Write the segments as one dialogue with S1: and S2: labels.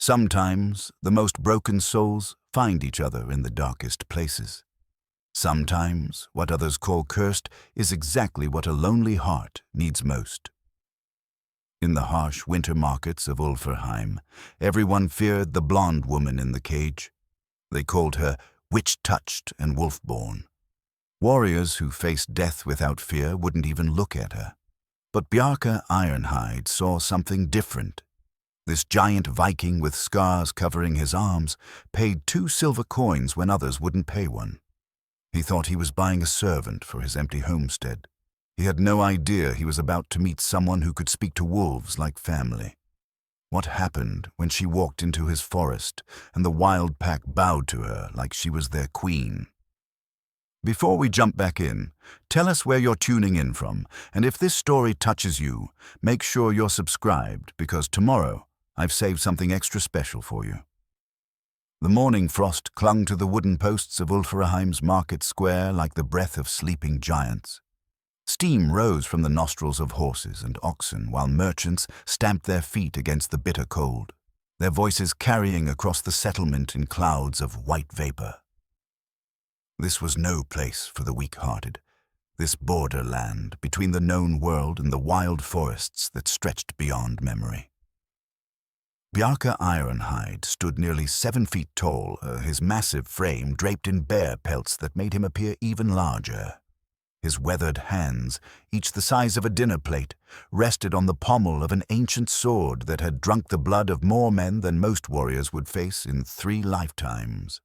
S1: Sometimes the most broken souls find each other in the darkest places. Sometimes what others call cursed is exactly what a lonely heart needs most. In the harsh winter markets of Ulfrheim, everyone feared the blonde woman in the cage. They called her witch-touched and wolfborn. Warriors who faced death without fear wouldn't even look at her. But Bjarke Ironhide saw something different. This giant Viking with scars covering his arms paid 2 silver coins when others wouldn't pay one. He thought he was buying a servant for his empty homestead. He had no idea he was about to meet someone who could speak to wolves like family. What happened when she walked into his forest and the wild pack bowed to her like she was their queen? Before we jump back in, tell us where you're tuning in from, and if this story touches you, make sure you're subscribed because tomorrow I've saved something extra special for you. The morning frost clung to the wooden posts of Ulfrheim's market square like the breath of sleeping giants. Steam rose from the nostrils of horses and oxen while merchants stamped their feet against the bitter cold, their voices carrying across the settlement in clouds of white vapor. This was no place for the weak-hearted, this borderland between the known world and the wild forests that stretched beyond memory. Bjarke Ironhide stood nearly 7 feet tall, his massive frame draped in bear pelts that made him appear even larger. His weathered hands, each the size of a dinner plate, rested on the pommel of an ancient sword that had drunk the blood of more men than most warriors would face in 3 lifetimes.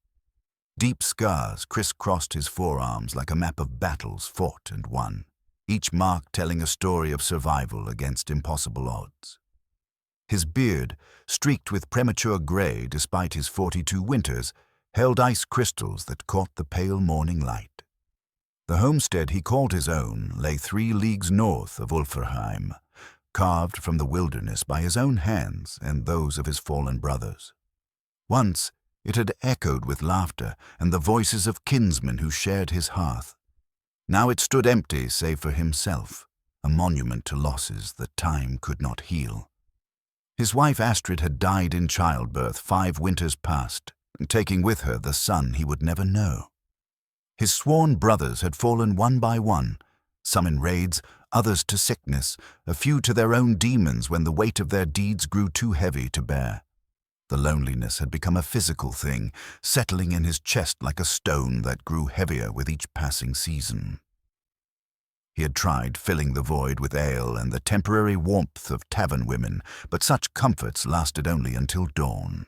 S1: Deep scars crisscrossed his forearms like a map of battles fought and won, each mark telling a story of survival against impossible odds. His beard, streaked with premature gray despite his 42 winters, held ice crystals that caught the pale morning light. The homestead he called his own lay 3 leagues north of Ulfrheim, carved from the wilderness by his own hands and those of his fallen brothers. Once, it had echoed with laughter and the voices of kinsmen who shared his hearth. Now it stood empty save for himself, a monument to losses that time could not heal. His wife Astrid had died in childbirth 5 winters past, taking with her the son he would never know. His sworn brothers had fallen one by one, some in raids, others to sickness, a few to their own demons when the weight of their deeds grew too heavy to bear. The loneliness had become a physical thing, settling in his chest like a stone that grew heavier with each passing season. He had tried filling the void with ale and the temporary warmth of tavern women, but such comforts lasted only until dawn.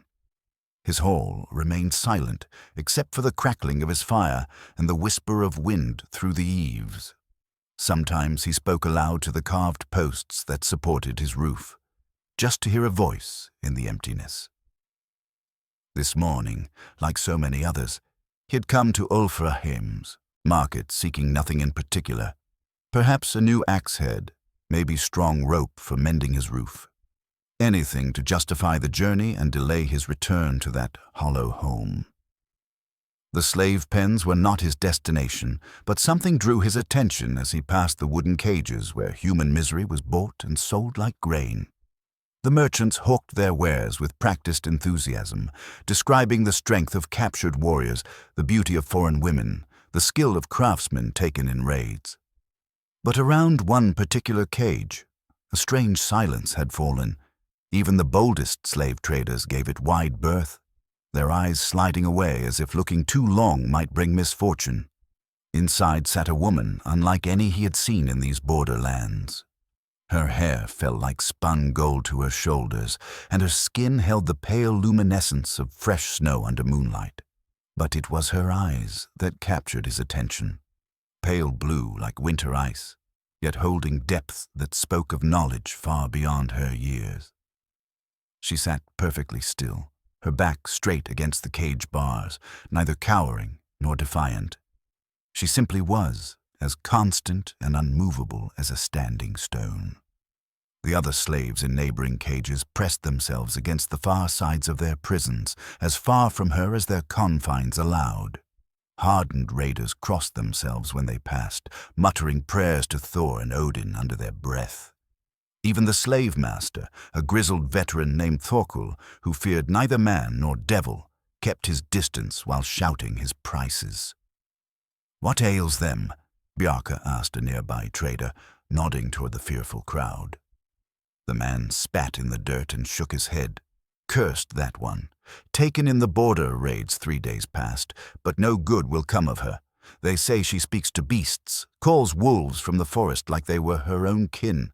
S1: His hall remained silent, except for the crackling of his fire and the whisper of wind through the eaves. Sometimes he spoke aloud to the carved posts that supported his roof, just to hear a voice in the emptiness. This morning, like so many others, he had come to Ulfrheim's market seeking nothing in particular. Perhaps a new axe head, maybe strong rope for mending his roof. Anything to justify the journey and delay his return to that hollow home. The slave pens were not his destination, but something drew his attention as he passed the wooden cages where human misery was bought and sold like grain. The merchants hawked their wares with practiced enthusiasm, describing the strength of captured warriors, the beauty of foreign women, the skill of craftsmen taken in raids. But around one particular cage, a strange silence had fallen. Even the boldest slave traders gave it wide berth, their eyes sliding away as if looking too long might bring misfortune. Inside sat a woman unlike any he had seen in these borderlands. Her hair fell like spun gold to her shoulders, and her skin held the pale luminescence of fresh snow under moonlight. But it was her eyes that captured his attention. Pale blue like winter ice, yet holding depth that spoke of knowledge far beyond her years. She sat perfectly still, her back straight against the cage bars, neither cowering nor defiant. She simply was, as constant and unmovable as a standing stone. The other slaves in neighboring cages pressed themselves against the far sides of their prisons, as far from her as their confines allowed. Hardened raiders crossed themselves when they passed, muttering prayers to Thor and Odin under their breath. Even the slave master, a grizzled veteran named Thorkel, who feared neither man nor devil, kept his distance while shouting his prices. "What ails them?" Bjarke asked a nearby trader, nodding toward the fearful crowd. The man spat in the dirt and shook his head. "Cursed, that one. Taken in the border raids 3 days past, but no good will come of her. They say she speaks to beasts, calls wolves from the forest like they were her own kin.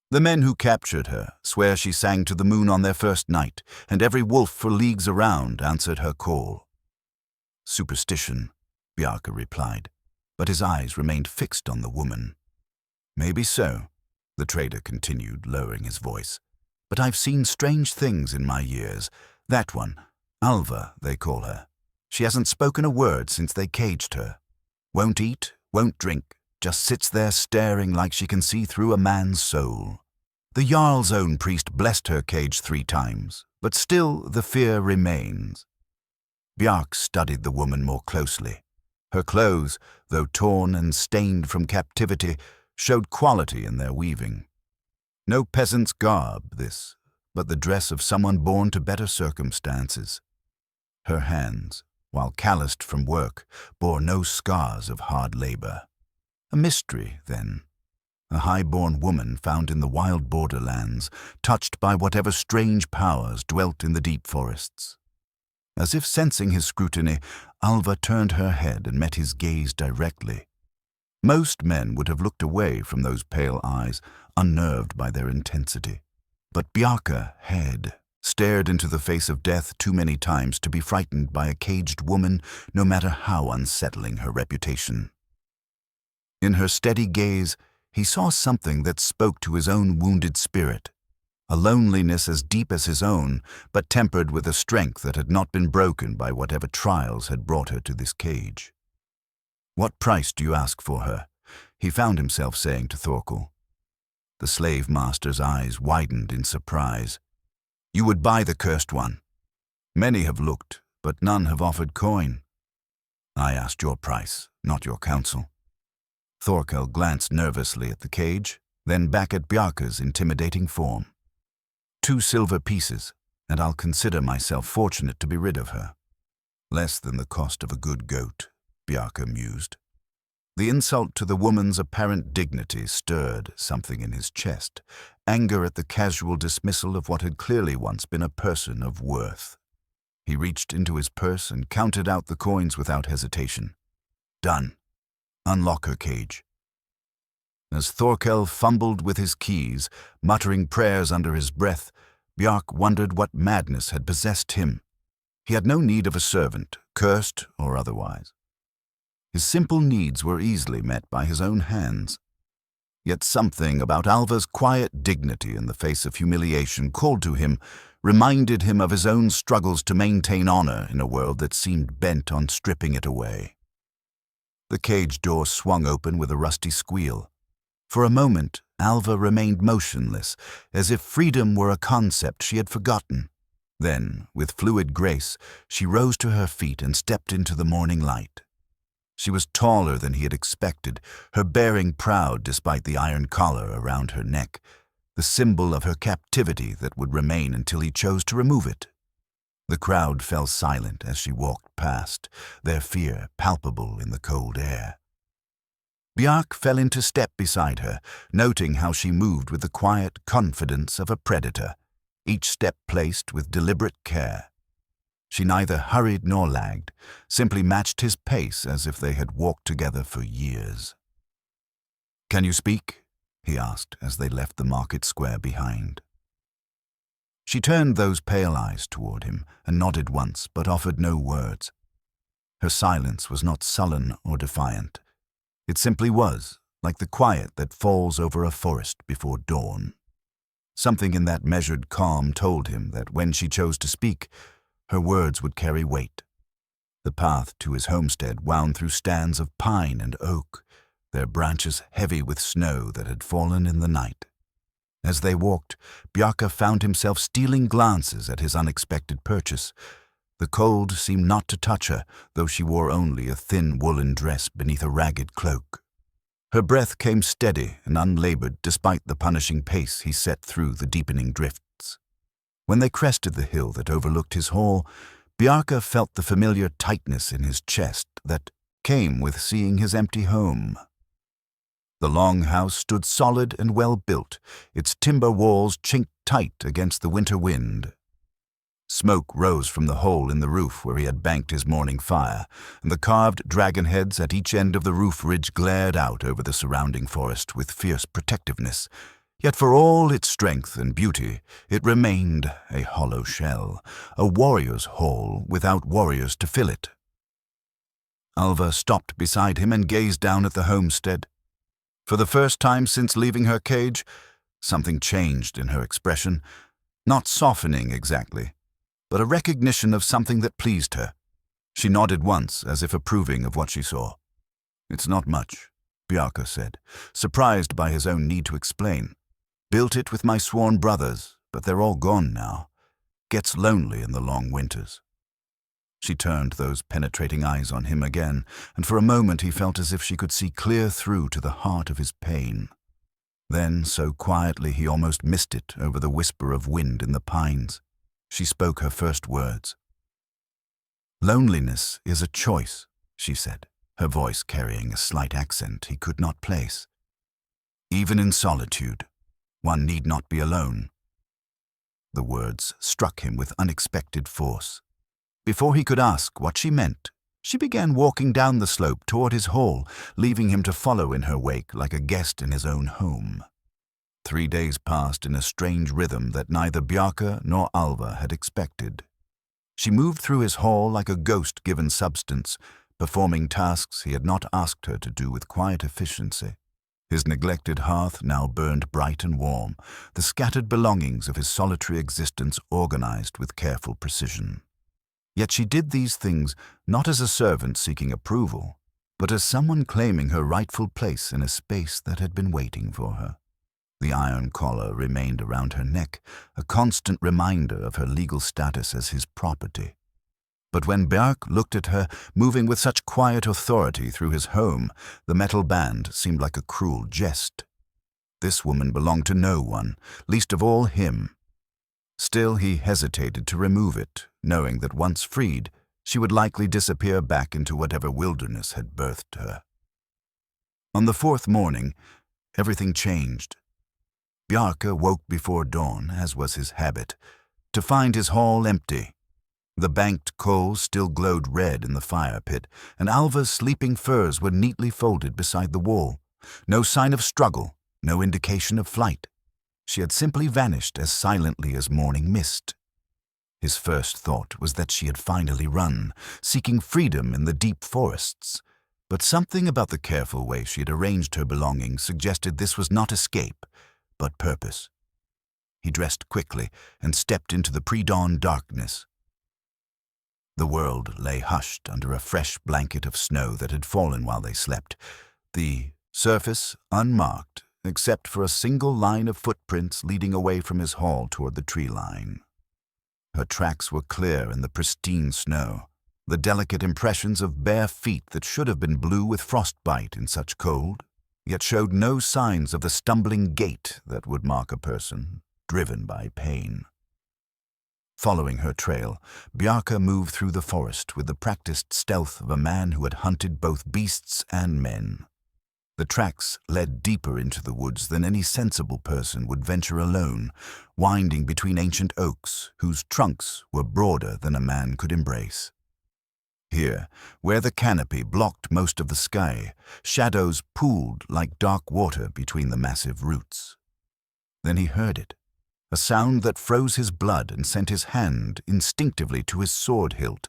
S1: The men who captured her swear she sang to the moon on their first night, and every wolf for leagues around answered her call." "Superstition," Bjarke replied, but his eyes remained fixed on the woman. "Maybe so," the trader continued, lowering his voice, "but I've seen strange things in my years. That one, Alva, they call her. She hasn't spoken a word since they caged her. Won't eat, won't drink, just sits there staring like she can see through a man's soul. The Jarl's own priest blessed her cage 3 times, but still the fear remains." Bjarke studied the woman more closely. Her clothes, though torn and stained from captivity, showed quality in their weaving. No peasant's garb, this, but the dress of someone born to better circumstances. Her hands, while calloused from work, bore no scars of hard labor. A mystery, then. A high-born woman found in the wild borderlands, touched by whatever strange powers dwelt in the deep forests. As if sensing his scrutiny, Alva turned her head and met his gaze directly. Most men would have looked away from those pale eyes, unnerved by their intensity. But Bjarke had stared into the face of death too many times to be frightened by a caged woman, no matter how unsettling her reputation. In her steady gaze, he saw something that spoke to his own wounded spirit, a loneliness as deep as his own, but tempered with a strength that had not been broken by whatever trials had brought her to this cage. "What price do you ask for her?" he found himself saying to Thorkel. The slave master's eyes widened in surprise. "You would buy the cursed one. Many have looked, but none have offered coin." "I asked your price, not your counsel." Thorkel glanced nervously at the cage, then back at Bjarke's intimidating form. 2 silver pieces, and I'll consider myself fortunate to be rid of her." "Less than the cost of a good goat," Bjarke mused. The insult to the woman's apparent dignity stirred something in his chest, anger at the casual dismissal of what had clearly once been a person of worth. He reached into his purse and counted out the coins without hesitation. "Done. Unlock her cage." As Thorkel fumbled with his keys, muttering prayers under his breath, Bjarke wondered what madness had possessed him. He had no need of a servant, cursed or otherwise. His simple needs were easily met by his own hands. Yet something about Alva's quiet dignity in the face of humiliation called to him, reminded him of his own struggles to maintain honor in a world that seemed bent on stripping it away. The cage door swung open with a rusty squeal. For a moment, Alva remained motionless, as if freedom were a concept she had forgotten. Then, with fluid grace, she rose to her feet and stepped into the morning light. She was taller than he had expected, her bearing proud despite the iron collar around her neck, the symbol of her captivity that would remain until he chose to remove it. The crowd fell silent as she walked past, their fear palpable in the cold air. Bjarke fell into step beside her, noting how she moved with the quiet confidence of a predator, each step placed with deliberate care. She neither hurried nor lagged, simply matched his pace as if they had walked together for years. "Can you speak?" he asked as they left the market square behind. She turned those pale eyes toward him and nodded once, but offered no words. Her silence was not sullen or defiant. It simply was, like the quiet that falls over a forest before dawn. Something in that measured calm told him that when she chose to speak, her words would carry weight. The path to his homestead wound through stands of pine and oak, their branches heavy with snow that had fallen in the night. As they walked, Bjarke found himself stealing glances at his unexpected purchase. The cold seemed not to touch her, though she wore only a thin woolen dress beneath a ragged cloak. Her breath came steady and unlabored despite the punishing pace he set through the deepening drifts. When they crested the hill that overlooked his hall, Bjarke felt the familiar tightness in his chest that came with seeing his empty home. The long house stood solid and well-built, its timber walls chinked tight against the winter wind. Smoke rose from the hole in the roof where he had banked his morning fire, and the carved dragon heads at each end of the roof ridge glared out over the surrounding forest with fierce protectiveness. Yet for all its strength and beauty, it remained a hollow shell, a warrior's hall without warriors to fill it. Alva stopped beside him and gazed down at the homestead. For the first time since leaving her cage, something changed in her expression, not softening exactly, but a recognition of something that pleased her. She nodded once, as if approving of what she saw. "It's not much," Bjarke said, surprised by his own need to explain. "Built it with my sworn brothers, but they're all gone now. Gets lonely in the long winters." She turned those penetrating eyes on him again, and for a moment he felt as if she could see clear through to the heart of his pain. Then, so quietly he almost missed it over the whisper of wind in the pines, she spoke her first words. "Loneliness is a choice," she said, her voice carrying a slight accent he could not place. "Even in solitude, one need not be alone." The words struck him with unexpected force. Before he could ask what she meant, she began walking down the slope toward his hall, leaving him to follow in her wake like a guest in his own home. 3 days passed in a strange rhythm that neither Bjarke nor Alva had expected. She moved through his hall like a ghost given substance, performing tasks he had not asked her to do with quiet efficiency. His neglected hearth now burned bright and warm, the scattered belongings of his solitary existence organized with careful precision. Yet she did these things not as a servant seeking approval, but as someone claiming her rightful place in a space that had been waiting for her. The iron collar remained around her neck, a constant reminder of her legal status as his property. But when Bjarke looked at her, moving with such quiet authority through his home, the metal band seemed like a cruel jest. This woman belonged to no one, least of all him. Still, he hesitated to remove it, knowing that once freed, she would likely disappear back into whatever wilderness had birthed her. On the 4th morning, everything changed. Bjarke woke before dawn, as was his habit, to find his hall empty. The banked coals still glowed red in the fire pit, and Alva's sleeping furs were neatly folded beside the wall. No sign of struggle, no indication of flight. She had simply vanished as silently as morning mist. His first thought was that she had finally run, seeking freedom in the deep forests. But something about the careful way she had arranged her belongings suggested this was not escape, but purpose. He dressed quickly and stepped into the pre-dawn darkness. The world lay hushed under a fresh blanket of snow that had fallen while they slept, the surface unmarked except for a single line of footprints leading away from his hall toward the tree line. Her tracks were clear in the pristine snow, the delicate impressions of bare feet that should have been blue with frostbite in such cold, yet showed no signs of the stumbling gait that would mark a person driven by pain. Following her trail, Bjarke moved through the forest with the practiced stealth of a man who had hunted both beasts and men. The tracks led deeper into the woods than any sensible person would venture alone, winding between ancient oaks whose trunks were broader than a man could embrace. Here, where the canopy blocked most of the sky, shadows pooled like dark water between the massive roots. Then he heard it, a sound that froze his blood and sent his hand instinctively to his sword hilt.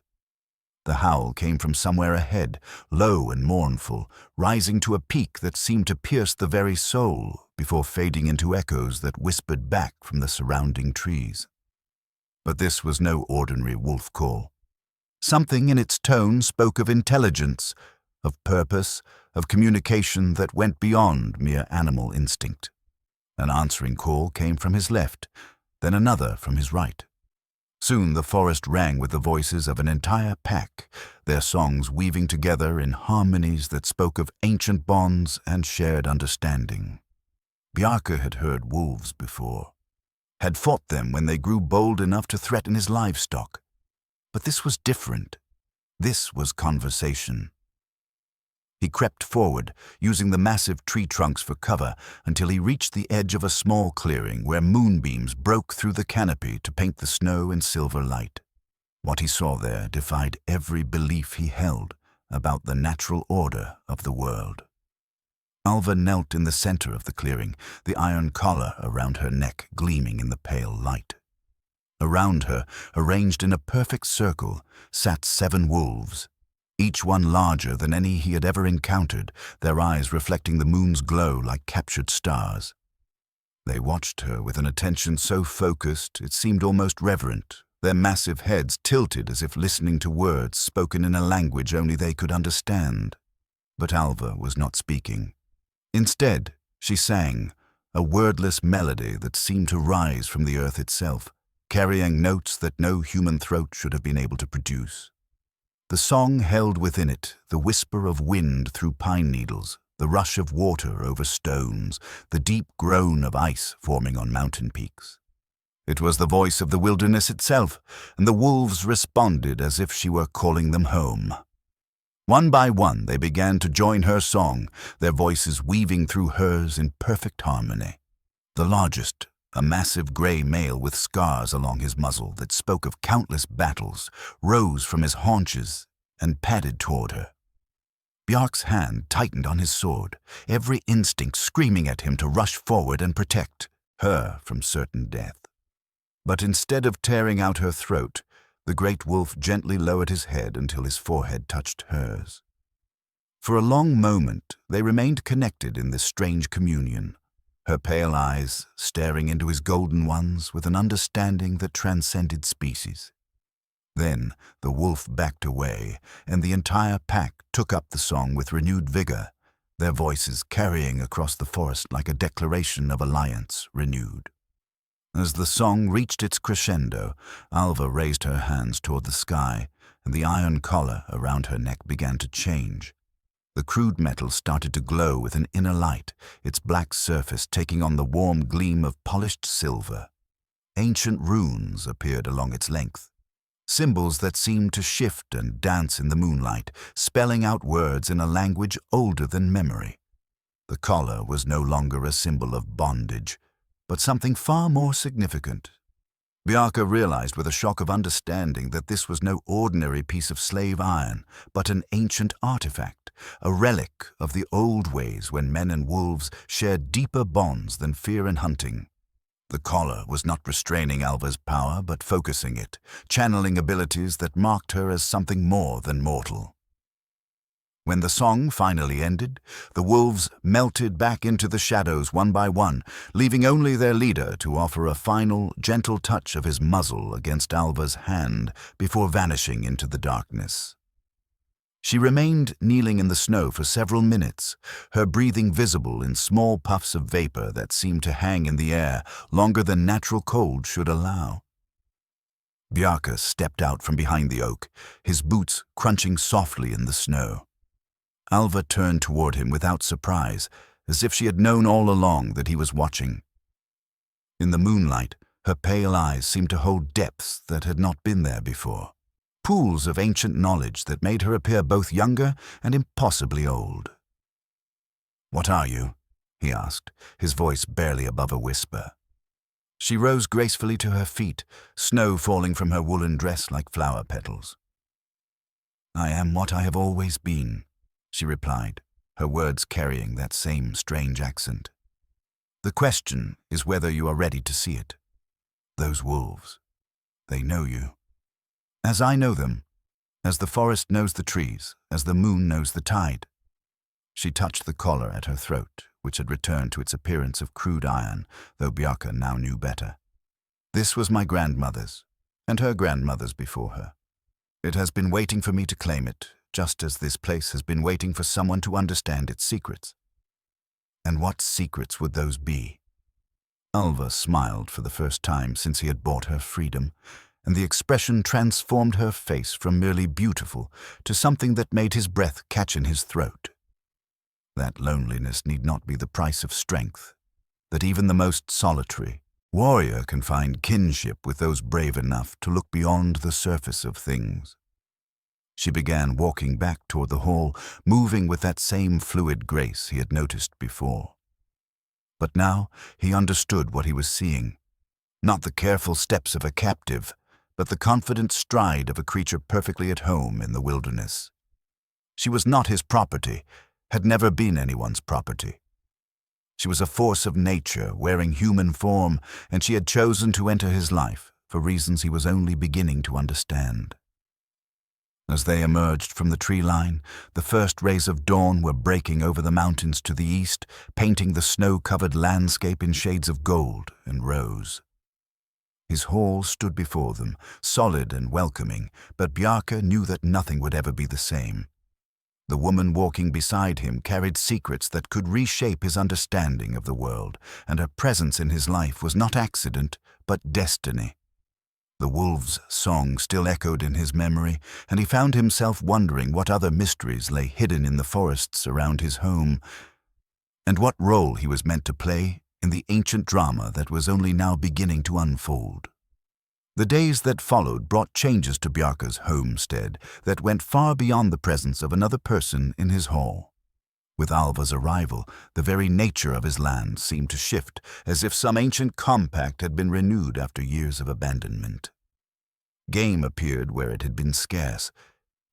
S1: The howl came from somewhere ahead, low and mournful, rising to a peak that seemed to pierce the very soul before fading into echoes that whispered back from the surrounding trees. But this was no ordinary wolf call. Something in its tone spoke of intelligence, of purpose, of communication that went beyond mere animal instinct. An answering call came from his left, then another from his right. Soon the forest rang with the voices of an entire pack, their songs weaving together in harmonies that spoke of ancient bonds and shared understanding. Bjarke had heard wolves before, had fought them when they grew bold enough to threaten his livestock. But this was different. This was conversation. He crept forward, using the massive tree trunks for cover, until he reached the edge of a small clearing where moonbeams broke through the canopy to paint the snow in silver light. What he saw there defied every belief he held about the natural order of the world. Alva knelt in the center of the clearing, the iron collar around her neck gleaming in the pale light. Around her, arranged in a perfect circle, sat 7 wolves, each one larger than any he had ever encountered, their eyes reflecting the moon's glow like captured stars. They watched her with an attention so focused it seemed almost reverent, their massive heads tilted as if listening to words spoken in a language only they could understand. But Alva was not speaking. Instead, she sang, a wordless melody that seemed to rise from the earth itself, carrying notes that no human throat should have been able to produce. The song held within it the whisper of wind through pine needles, the rush of water over stones, the deep groan of ice forming on mountain peaks. It was the voice of the wilderness itself, and the wolves responded as if she were calling them home. One by one they began to join her song, their voices weaving through hers in perfect harmony. The largest, a massive gray male with scars along his muzzle that spoke of countless battles, rose from his haunches and padded toward her. Bjarke's hand tightened on his sword, every instinct screaming at him to rush forward and protect her from certain death. But instead of tearing out her throat, the great wolf gently lowered his head until his forehead touched hers. For a long moment they remained connected in this strange communion, her pale eyes staring into his golden ones with an understanding that transcended species. Then the wolf backed away, and the entire pack took up the song with renewed vigor, their voices carrying across the forest like a declaration of alliance renewed. As the song reached its crescendo, Alva raised her hands toward the sky, and the iron collar around her neck began to change. The crude metal started to glow with an inner light, its black surface taking on the warm gleam of polished silver. Ancient runes appeared along its length, symbols that seemed to shift and dance in the moonlight, spelling out words in a language older than memory. The collar was no longer a symbol of bondage, but something far more significant. Bjarke realized with a shock of understanding that this was no ordinary piece of slave iron, but an ancient artifact, a relic of the old ways when men and wolves shared deeper bonds than fear and hunting. The collar was not restraining Alva's power, but focusing it, channeling abilities that marked her as something more than mortal. When the song finally ended, the wolves melted back into the shadows one by one, leaving only their leader to offer a final, gentle touch of his muzzle against Alva's hand before vanishing into the darkness. She remained kneeling in the snow for several minutes, her breathing visible in small puffs of vapor that seemed to hang in the air longer than natural cold should allow. Bjarke stepped out from behind the oak, his boots crunching softly in the snow. Alva turned toward him without surprise, as if she had known all along that he was watching. In the moonlight, her pale eyes seemed to hold depths that had not been there before, pools of ancient knowledge that made her appear both younger and impossibly old. "What are you?" he asked, his voice barely above a whisper. She rose gracefully to her feet, snow falling from her woolen dress like flower petals. "I am what I have always been," she replied, her words carrying that same strange accent. "The question is whether you are ready to see it. Those wolves, they know you. As I know them, as the forest knows the trees, as the moon knows the tide." She touched the collar at her throat, which had returned to its appearance of crude iron, though Bjarke now knew better. "This was my grandmother's, and her grandmother's before her. It has been waiting for me to claim it, just as this place has been waiting for someone to understand its secrets." And what secrets would those be? Alva smiled for the first time since he had bought her freedom, and the expression transformed her face from merely beautiful to something that made his breath catch in his throat. That loneliness need not be the price of strength, that even the most solitary warrior can find kinship with those brave enough to look beyond the surface of things. She began walking back toward the hall, moving with that same fluid grace he had noticed before. But now he understood what he was seeing. Not the careful steps of a captive, but the confident stride of a creature perfectly at home in the wilderness. She was not his property, had never been anyone's property. She was a force of nature, wearing human form, and she had chosen to enter his life for reasons he was only beginning to understand. As they emerged from the tree line, the first rays of dawn were breaking over the mountains to the east, painting the snow-covered landscape in shades of gold and rose. His hall stood before them, solid and welcoming, but Bjarke knew that nothing would ever be the same. The woman walking beside him carried secrets that could reshape his understanding of the world, and her presence in his life was not accident, but destiny. The wolf's song still echoed in his memory, and he found himself wondering what other mysteries lay hidden in the forests around his home, and what role he was meant to play in the ancient drama that was only now beginning to unfold. The days that followed brought changes to Bjarke's homestead that went far beyond the presence of another person in his hall. With Alva's arrival, the very nature of his land seemed to shift, as if some ancient compact had been renewed after years of abandonment. Game appeared where it had been scarce,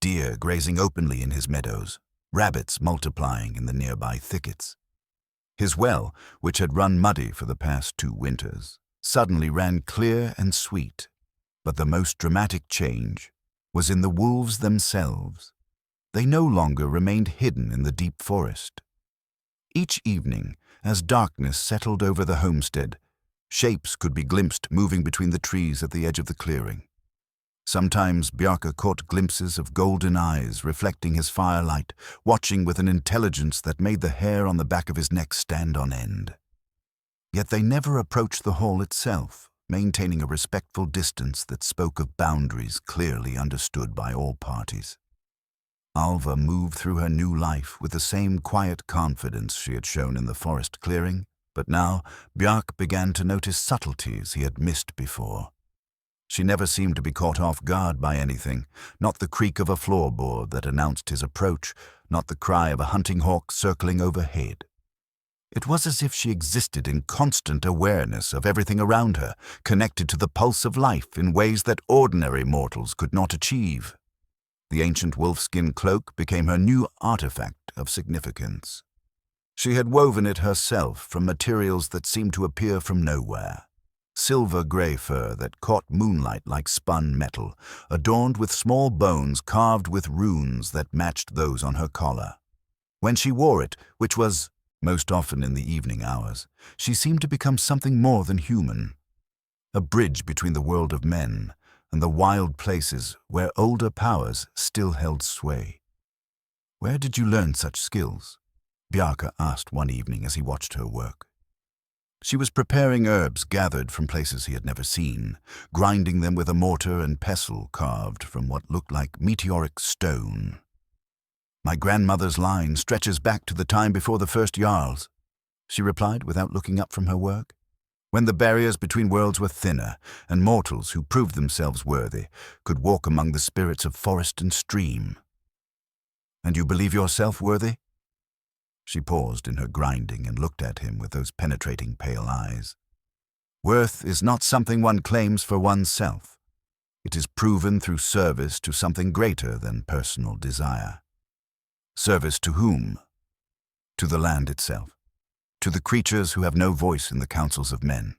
S1: deer grazing openly in his meadows, rabbits multiplying in the nearby thickets. His well, which had run muddy for the past 2 winters, suddenly ran clear and sweet. But the most dramatic change was in the wolves themselves. They no longer remained hidden in the deep forest. Each evening, as darkness settled over the homestead, shapes could be glimpsed moving between the trees at the edge of the clearing. Sometimes Bjarke caught glimpses of golden eyes reflecting his firelight, watching with an intelligence that made the hair on the back of his neck stand on end. Yet they never approached the hall itself, maintaining a respectful distance that spoke of boundaries clearly understood by all parties. Alva moved through her new life with the same quiet confidence she had shown in the forest clearing, but now Bjarke began to notice subtleties he had missed before. She never seemed to be caught off guard by anything, not the creak of a floorboard that announced his approach, not the cry of a hunting hawk circling overhead. It was as if she existed in constant awareness of everything around her, connected to the pulse of life in ways that ordinary mortals could not achieve. The ancient wolfskin cloak became her new artifact of significance. She had woven it herself from materials that seemed to appear from nowhere. Silver-gray fur that caught moonlight like spun metal, adorned with small bones carved with runes that matched those on her collar. When she wore it, which was most often in the evening hours, she seemed to become something more than human, a bridge between the world of men and the wild places where older powers still held sway. "Where did you learn such skills?" Bjarke asked one evening as he watched her work. She was preparing herbs gathered from places he had never seen, grinding them with a mortar and pestle carved from what looked like meteoric stone. "My grandmother's line stretches back to the time before the first Jarls," she replied without looking up from her work, "when the barriers between worlds were thinner, and mortals who proved themselves worthy could walk among the spirits of forest and stream." "And you believe yourself worthy?" She paused in her grinding and looked at him with those penetrating pale eyes. "Worth is not something one claims for oneself. It is proven through service to something greater than personal desire." "Service to whom?" "To the land itself. To the creatures who have no voice in the councils of men.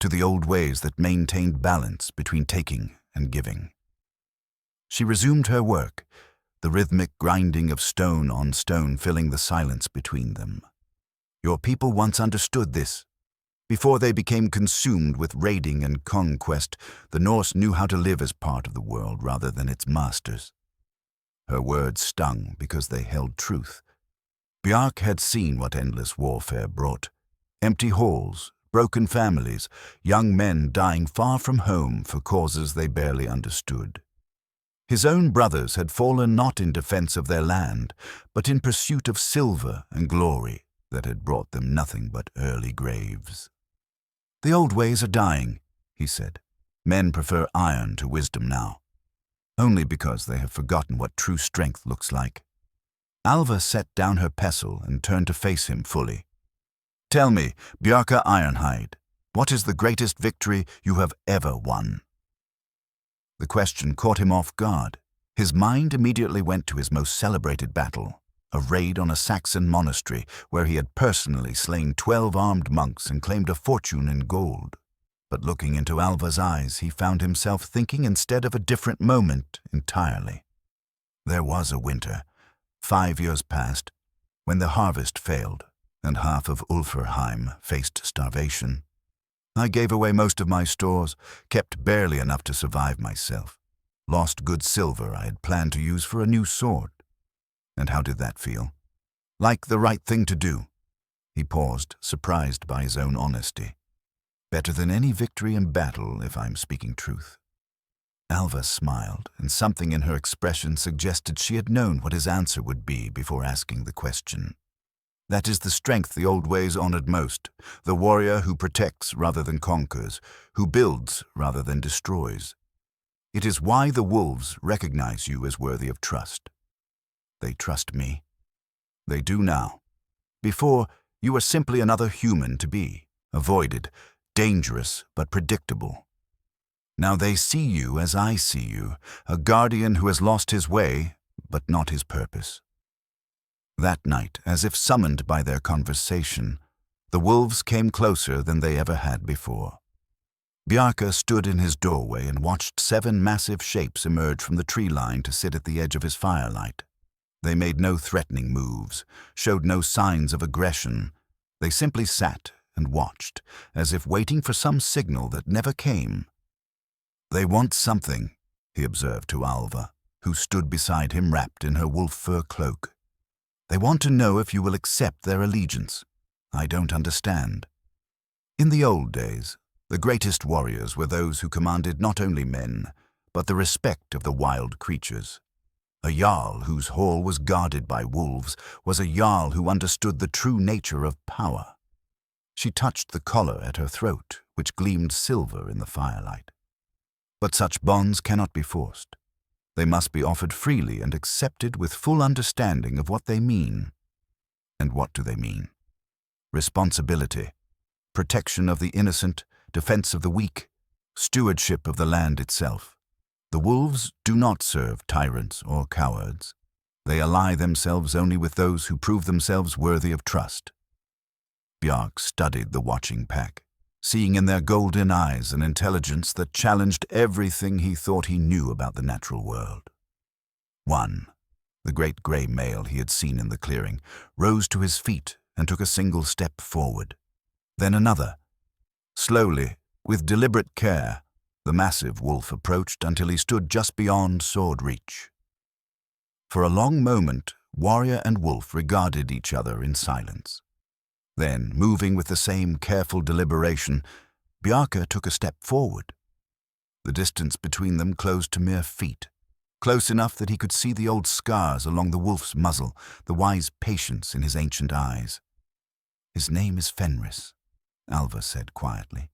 S1: To the old ways that maintained balance between taking and giving." She resumed her work, the rhythmic grinding of stone on stone filling the silence between them. "Your people once understood this. Before they became consumed with raiding and conquest, the Norse knew how to live as part of the world rather than its masters." Her words stung because they held truth. Bjarke had seen what endless warfare brought. Empty halls, broken families, young men dying far from home for causes they barely understood. His own brothers had fallen not in defense of their land, but in pursuit of silver and glory that had brought them nothing but early graves. "The old ways are dying," he said. "Men prefer iron to wisdom now, only because they have forgotten what true strength looks like." Alva set down her pestle and turned to face him fully. "Tell me, Bjarke Ironhide, what is the greatest victory you have ever won?" The question caught him off guard. His mind immediately went to his most celebrated battle, a raid on a Saxon monastery where he had personally slain 12 armed monks and claimed a fortune in gold. But looking into Alva's eyes, he found himself thinking instead of a different moment entirely. There was a winter, 5 years past, when the harvest failed and half of Ulfrheim faced starvation. I gave away most of my stores, kept barely enough to survive myself, lost good silver I had planned to use for a new sword. And how did that feel? Like the right thing to do. He paused, surprised by his own honesty. Better than any victory in battle, if I'm speaking truth. Alva smiled, and something in her expression suggested she had known what his answer would be before asking the question. That is the strength the old ways honored most, the warrior who protects rather than conquers, who builds rather than destroys. It is why the wolves recognize you as worthy of trust. They trust me. They do now. Before, you were simply another human to be, avoided, dangerous but predictable. Now they see you as I see you, a guardian who has lost his way, but not his purpose. That night, as if summoned by their conversation, the wolves came closer than they ever had before. Bjarke stood in his doorway and watched 7 massive shapes emerge from the tree line to sit at the edge of his firelight. They made no threatening moves, showed no signs of aggression. They simply sat and watched, as if waiting for some signal that never came. "They want something," he observed to Alva, who stood beside him wrapped in her wolf fur cloak. "They want to know if you will accept their allegiance. I don't understand." In the old days, the greatest warriors were those who commanded not only men, but the respect of the wild creatures. A jarl whose hall was guarded by wolves was a jarl who understood the true nature of power. She touched the collar at her throat, which gleamed silver in the firelight. But such bonds cannot be forced. They must be offered freely and accepted with full understanding of what they mean. And what do they mean? Responsibility, protection of the innocent, defense of the weak, stewardship of the land itself. The wolves do not serve tyrants or cowards. They ally themselves only with those who prove themselves worthy of trust. Bjarke studied the watching pack, seeing in their golden eyes an intelligence that challenged everything he thought he knew about the natural world. One, the great gray male he had seen in the clearing, rose to his feet and took a single step forward. Then another. Slowly, with deliberate care, the massive wolf approached until he stood just beyond sword reach. For a long moment, warrior and wolf regarded each other in silence. Then, moving with the same careful deliberation, Bjarke took a step forward. The distance between them closed to mere feet, close enough that he could see the old scars along the wolf's muzzle, the wise patience in his ancient eyes. "His name is Fenris," Alva said quietly.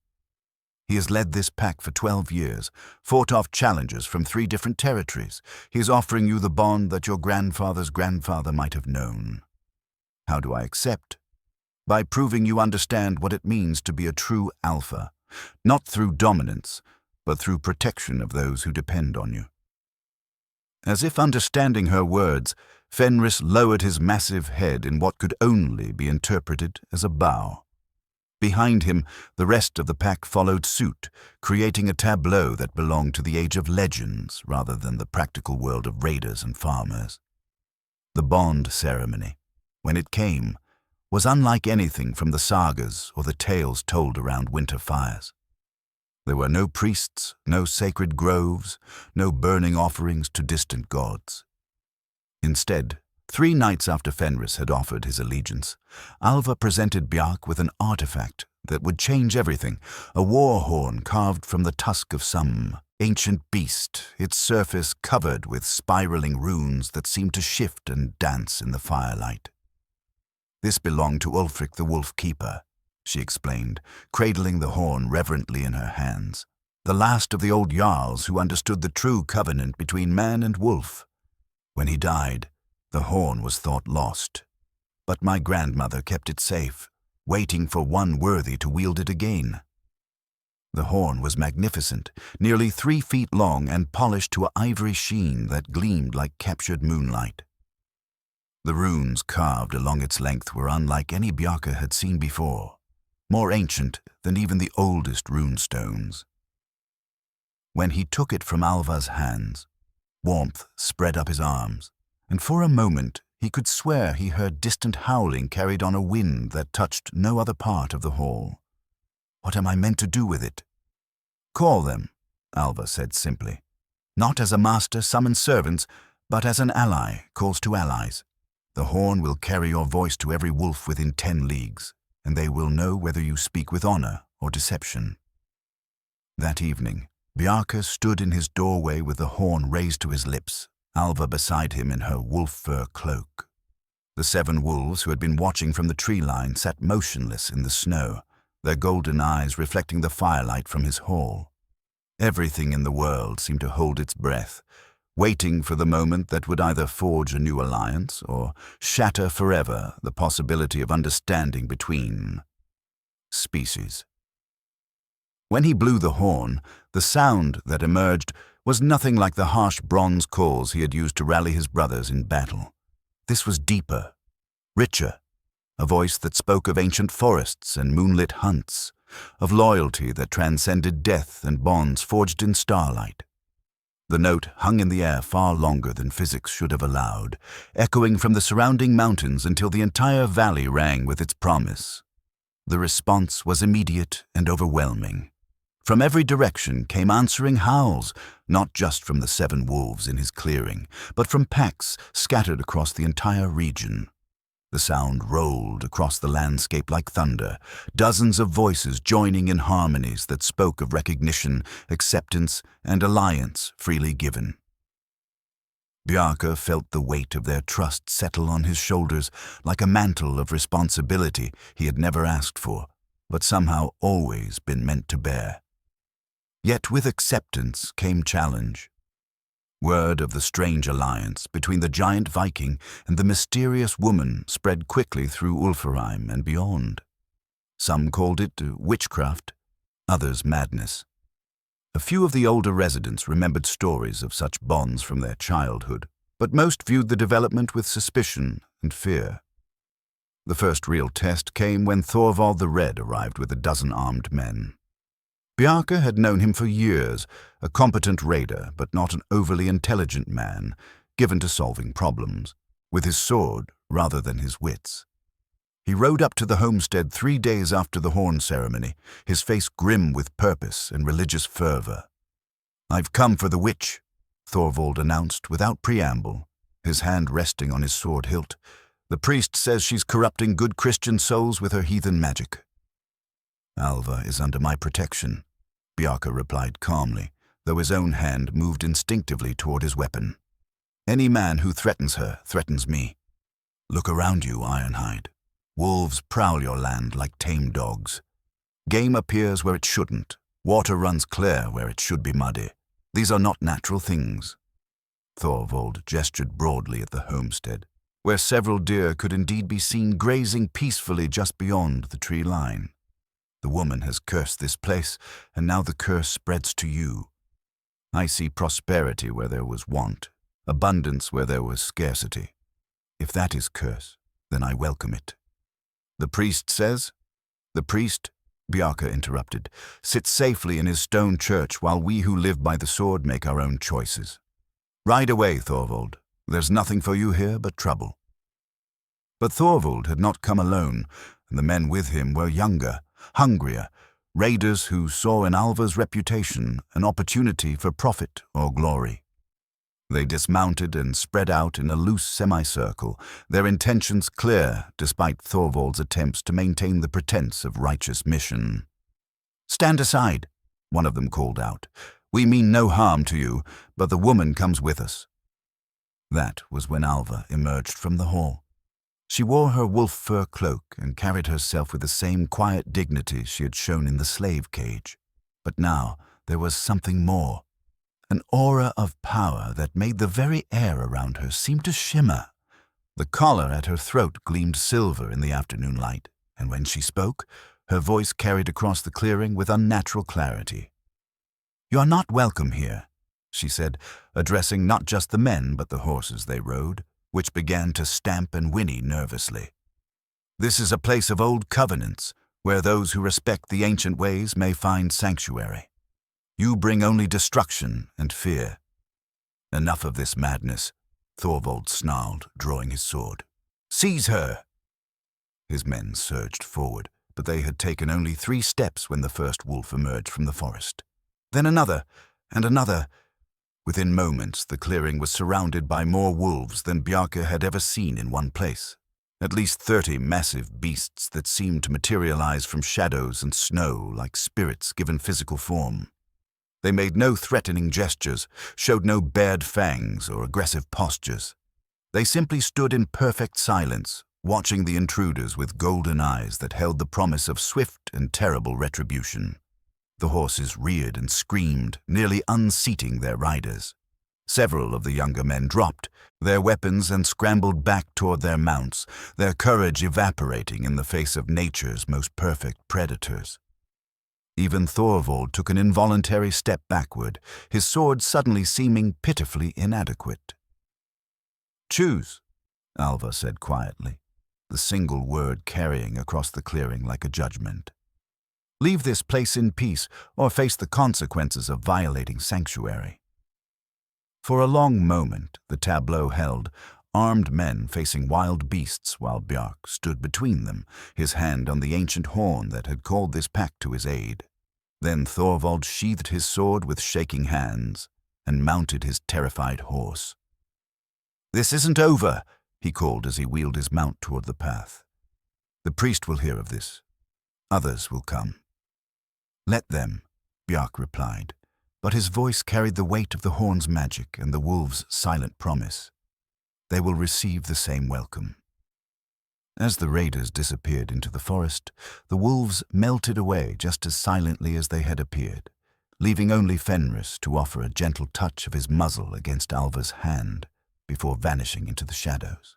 S1: "He has led this pack for 12 years, fought off challengers from 3 different territories. He is offering you the bond that your grandfather's grandfather might have known. How do I accept? By proving you understand what it means to be a true alpha, not through dominance, but through protection of those who depend on you." As if understanding her words, Fenris lowered his massive head in what could only be interpreted as a bow. Behind him, the rest of the pack followed suit, creating a tableau that belonged to the age of legends rather than the practical world of raiders and farmers. The bond ceremony, when it came, was unlike anything from the sagas or the tales told around winter fires. There were no priests, no sacred groves, no burning offerings to distant gods. Instead, 3 nights after Fenris had offered his allegiance, Alva presented Bjarke with an artifact that would change everything, a war horn carved from the tusk of some ancient beast, its surface covered with spiraling runes that seemed to shift and dance in the firelight. "This belonged to Ulfric the Wolf Keeper," she explained, cradling the horn reverently in her hands. "The last of the old jarls who understood the true covenant between man and wolf. When he died, the horn was thought lost. But my grandmother kept it safe, waiting for one worthy to wield it again." The horn was magnificent, nearly 3 feet long and polished to an ivory sheen that gleamed like captured moonlight. The runes carved along its length were unlike any Bjarke had seen before, more ancient than even the oldest runestones. When he took it from Alva's hands, warmth spread up his arms, and for a moment he could swear he heard distant howling carried on a wind that touched no other part of the hall. "What am I meant to do with it?" "Call them," Alva said simply. "Not as a master summons servants, but as an ally calls to allies. The horn will carry your voice to every wolf within 10 leagues, and they will know whether you speak with honor or deception." That evening, Bjarke stood in his doorway with the horn raised to his lips, Alva beside him in her wolf fur cloak. The 7 wolves who had been watching from the tree line sat motionless in the snow, their golden eyes reflecting the firelight from his hall. Everything in the world seemed to hold its breath, waiting for the moment that would either forge a new alliance or shatter forever the possibility of understanding between species. When he blew the horn, the sound that emerged was nothing like the harsh bronze calls he had used to rally his brothers in battle. This was deeper, richer, a voice that spoke of ancient forests and moonlit hunts, of loyalty that transcended death and bonds forged in starlight. The note hung in the air far longer than physics should have allowed, echoing from the surrounding mountains until the entire valley rang with its promise. The response was immediate and overwhelming. From every direction came answering howls, not just from the 7 wolves in his clearing, but from packs scattered across the entire region. The sound rolled across the landscape like thunder, dozens of voices joining in harmonies that spoke of recognition, acceptance, and alliance freely given. Bjarke felt the weight of their trust settle on his shoulders like a mantle of responsibility he had never asked for, but somehow always been meant to bear. Yet with acceptance came challenge. Word of the strange alliance between the giant Viking and the mysterious woman spread quickly through Ulfrheim and beyond. Some called it witchcraft, others madness. A few of the older residents remembered stories of such bonds from their childhood, but most viewed the development with suspicion and fear. The first real test came when Thorvald the Red arrived with a dozen armed men. Bjarke had known him for years, a competent raider but not an overly intelligent man, given to solving problems, with his sword rather than his wits. He rode up to the homestead 3 days after the horn ceremony, his face grim with purpose and religious fervor. "I've come for the witch," Thorvald announced without preamble, his hand resting on his sword hilt. "The priest says she's corrupting good Christian souls with her heathen magic." "Alva is under my protection," Bjarke replied calmly, though his own hand moved instinctively toward his weapon. "Any man who threatens her threatens me. Look around you, Ironhide. Wolves prowl your land like tame dogs. Game appears where it shouldn't. Water runs clear where it should be muddy. These are not natural things." Thorvald gestured broadly at the homestead, where several deer could indeed be seen grazing peacefully just beyond the tree line. "The woman has cursed this place, and now the curse spreads to you. I see prosperity where there was want, abundance where there was scarcity. If that is curse, then I welcome it." "The priest says?" "The priest," Bjarke interrupted, "sits safely in his stone church while we who live by the sword make our own choices. Ride away, Thorvald. There's nothing for you here but trouble." But Thorvald had not come alone, and the men with him were younger, hungrier, raiders who saw in Alva's reputation an opportunity for profit or glory. They dismounted and spread out in a loose semicircle, their intentions clear despite Thorvald's attempts to maintain the pretense of righteous mission. "Stand aside," one of them called out. "We mean no harm to you, but the woman comes with us." That was when Alva emerged from the hall. She wore her wolf fur cloak and carried herself with the same quiet dignity she had shown in the slave cage. But now there was something more, an aura of power that made the very air around her seem to shimmer. The collar at her throat gleamed silver in the afternoon light, and when she spoke, her voice carried across the clearing with unnatural clarity. "You are not welcome here," she said, addressing not just the men but the horses they rode, which began to stamp and whinny nervously. "This is a place of old covenants, where those who respect the ancient ways may find sanctuary. You bring only destruction and fear." "Enough of this madness," Thorvald snarled, drawing his sword. "Seize her!" His men surged forward, but they had taken only 3 steps when the first wolf emerged from the forest. Then another, and another. Within moments, the clearing was surrounded by more wolves than Bjarke had ever seen in one place. At least 30 massive beasts that seemed to materialize from shadows and snow like spirits given physical form. They made no threatening gestures, showed no bared fangs or aggressive postures. They simply stood in perfect silence, watching the intruders with golden eyes that held the promise of swift and terrible retribution. The horses reared and screamed, nearly unseating their riders. Several of the younger men dropped their weapons and scrambled back toward their mounts, their courage evaporating in the face of nature's most perfect predators. Even Thorvald took an involuntary step backward, his sword suddenly seeming pitifully inadequate. "Choose," Alva said quietly, the single word carrying across the clearing like a judgment. "Leave this place in peace, or face the consequences of violating sanctuary." For a long moment, the tableau held, armed men facing wild beasts while Bjarke stood between them, his hand on the ancient horn that had called this pack to his aid. Then Thorvald sheathed his sword with shaking hands and mounted his terrified horse. "This isn't over," he called as he wheeled his mount toward the path. "The priest will hear of this. Others will come." "Let them," Bjarke replied, but his voice carried the weight of the horn's magic and the wolves' silent promise. "They will receive the same welcome." As the raiders disappeared into the forest, the wolves melted away just as silently as they had appeared, leaving only Fenris to offer a gentle touch of his muzzle against Alva's hand before vanishing into the shadows.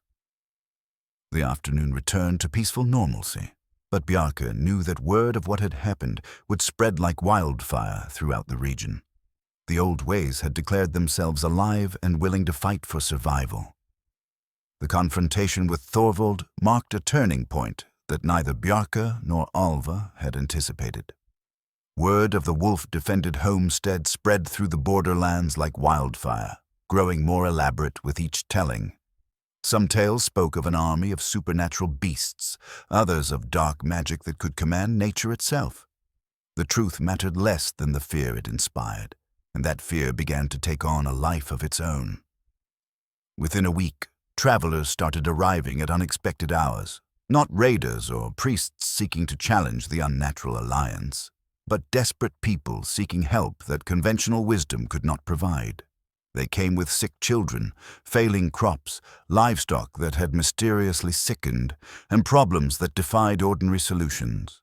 S1: The afternoon returned to peaceful normalcy, but Bjarke knew that word of what had happened would spread like wildfire throughout the region. The old ways had declared themselves alive and willing to fight for survival. The confrontation with Thorvald marked a turning point that neither Bjarke nor Alva had anticipated. Word of the wolf-defended homestead spread through the borderlands like wildfire, growing more elaborate with each telling. Some tales spoke of an army of supernatural beasts, others of dark magic that could command nature itself. The truth mattered less than the fear it inspired, and that fear began to take on a life of its own. Within a week, travelers started arriving at unexpected hours, not raiders or priests seeking to challenge the unnatural alliance, but desperate people seeking help that conventional wisdom could not provide. They came with sick children, failing crops, livestock that had mysteriously sickened, and problems that defied ordinary solutions.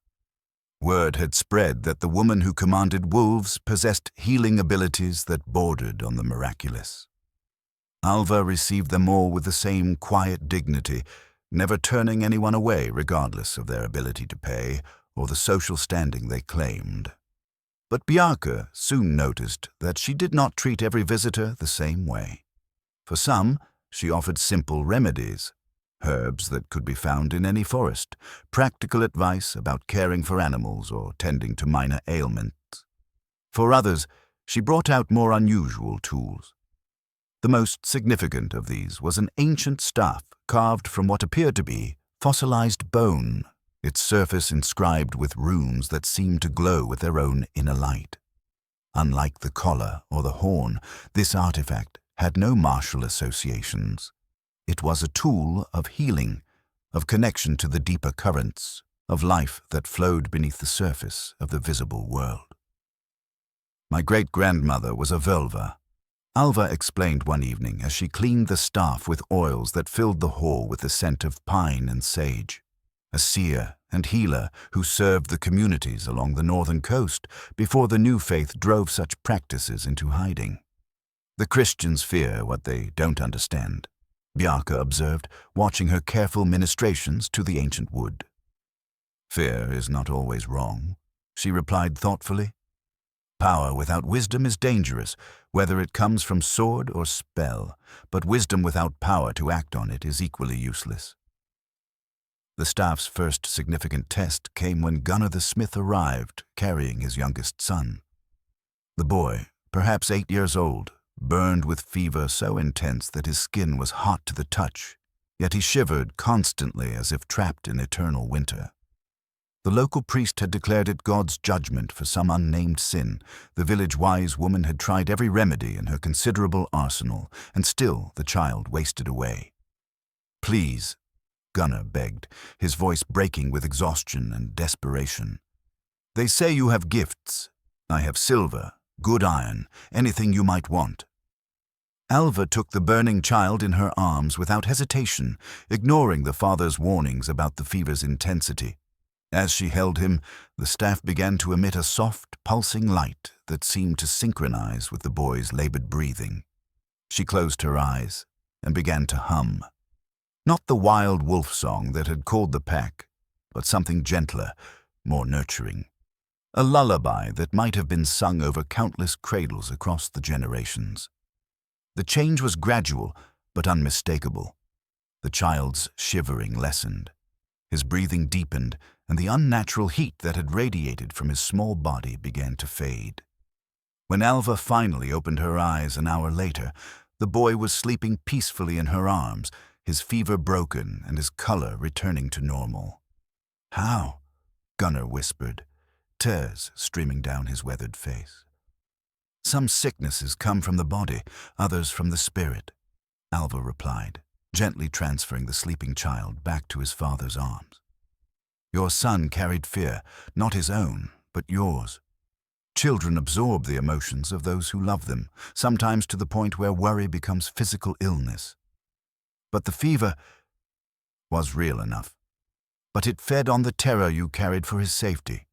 S1: Word had spread that the woman who commanded wolves possessed healing abilities that bordered on the miraculous. Alva received them all with the same quiet dignity, never turning anyone away regardless of their ability to pay or the social standing they claimed. But Bjarke soon noticed that she did not treat every visitor the same way. For some, she offered simple remedies, herbs that could be found in any forest, practical advice about caring for animals or tending to minor ailments. For others, she brought out more unusual tools. The most significant of these was an ancient staff carved from what appeared to be fossilized bone, its surface inscribed with runes that seemed to glow with their own inner light. Unlike the collar or the horn, this artifact had no martial associations. It was a tool of healing, of connection to the deeper currents, of life that flowed beneath the surface of the visible world. My great-grandmother was a völva. Alva explained one evening as she cleaned the staff with oils that filled the hall with the scent of pine and sage. A seer and healer who served the communities along the northern coast before the new faith drove such practices into hiding. The Christians fear what they don't understand, Bjarke observed, watching her careful ministrations to the ancient wood. Fear is not always wrong, she replied thoughtfully. Power without wisdom is dangerous, whether it comes from sword or spell, but wisdom without power to act on it is equally useless. The staff's first significant test came when Gunnar the smith arrived, carrying his youngest son. The boy, perhaps 8 years old, burned with fever so intense that his skin was hot to the touch, yet he shivered constantly as if trapped in eternal winter. The local priest had declared it God's judgment for some unnamed sin. The village wise woman had tried every remedy in her considerable arsenal, and still the child wasted away. "Please," Gunnar begged, his voice breaking with exhaustion and desperation. "They say you have gifts. I have silver, good iron, anything you might want." Alva took the burning child in her arms without hesitation, ignoring the father's warnings about the fever's intensity. As she held him, the staff began to emit a soft, pulsing light that seemed to synchronize with the boy's labored breathing. She closed her eyes and began to hum. Not the wild wolf song that had called the pack, but something gentler, more nurturing. A lullaby that might have been sung over countless cradles across the generations. The change was gradual, but unmistakable. The child's shivering lessened. His breathing deepened, and the unnatural heat that had radiated from his small body began to fade. When Alva finally opened her eyes an hour later, the boy was sleeping peacefully in her arms, his fever broken and his color returning to normal. "How?" Gunnar whispered, tears streaming down his weathered face. "Some sicknesses come from the body, others from the spirit," Alva replied, gently transferring the sleeping child back to his father's arms. "Your son carried fear, not his own, but yours. Children absorb the emotions of those who love them, sometimes to the point where worry becomes physical illness. But the fever was real enough. But it fed on the terror you carried for his safety.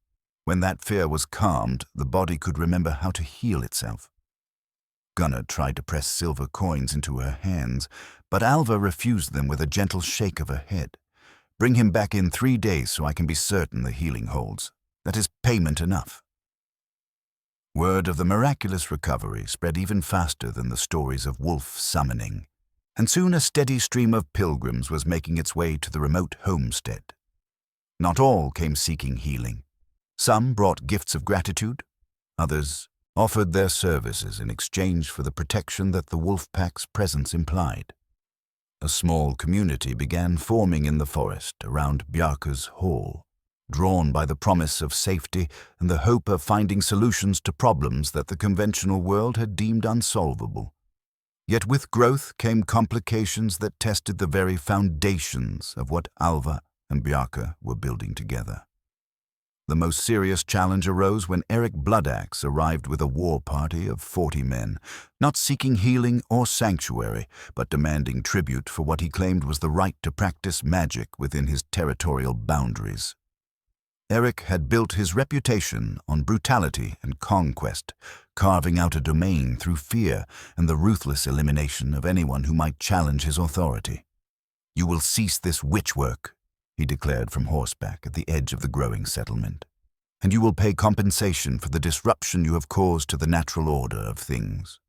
S1: When that fear was calmed, the body could remember how to heal itself." Gunnar tried to press silver coins into her hands, but Alva refused them with a gentle shake of her head. "Bring him back in 3 days so I can be certain the healing holds. That is payment enough." Word of the miraculous recovery spread even faster than the stories of wolf summoning, and soon a steady stream of pilgrims was making its way to the remote homestead. Not all came seeking healing. Some brought gifts of gratitude, others offered their services in exchange for the protection that the wolf pack's presence implied. A small community began forming in the forest around Bjarke's hall, drawn by the promise of safety and the hope of finding solutions to problems that the conventional world had deemed unsolvable. Yet with growth came complications that tested the very foundations of what Alva and Bjarke were building together. The most serious challenge arose when Eric Bloodaxe arrived with a war party of 40 men, not seeking healing or sanctuary, but demanding tribute for what he claimed was the right to practice magic within his territorial boundaries. Eric had built his reputation on brutality and conquest, carving out a domain through fear and the ruthless elimination of anyone who might challenge his authority. "You will cease this witch work," he declared from horseback at the edge of the growing settlement, "and you will pay compensation for the disruption you have caused to the natural order of things."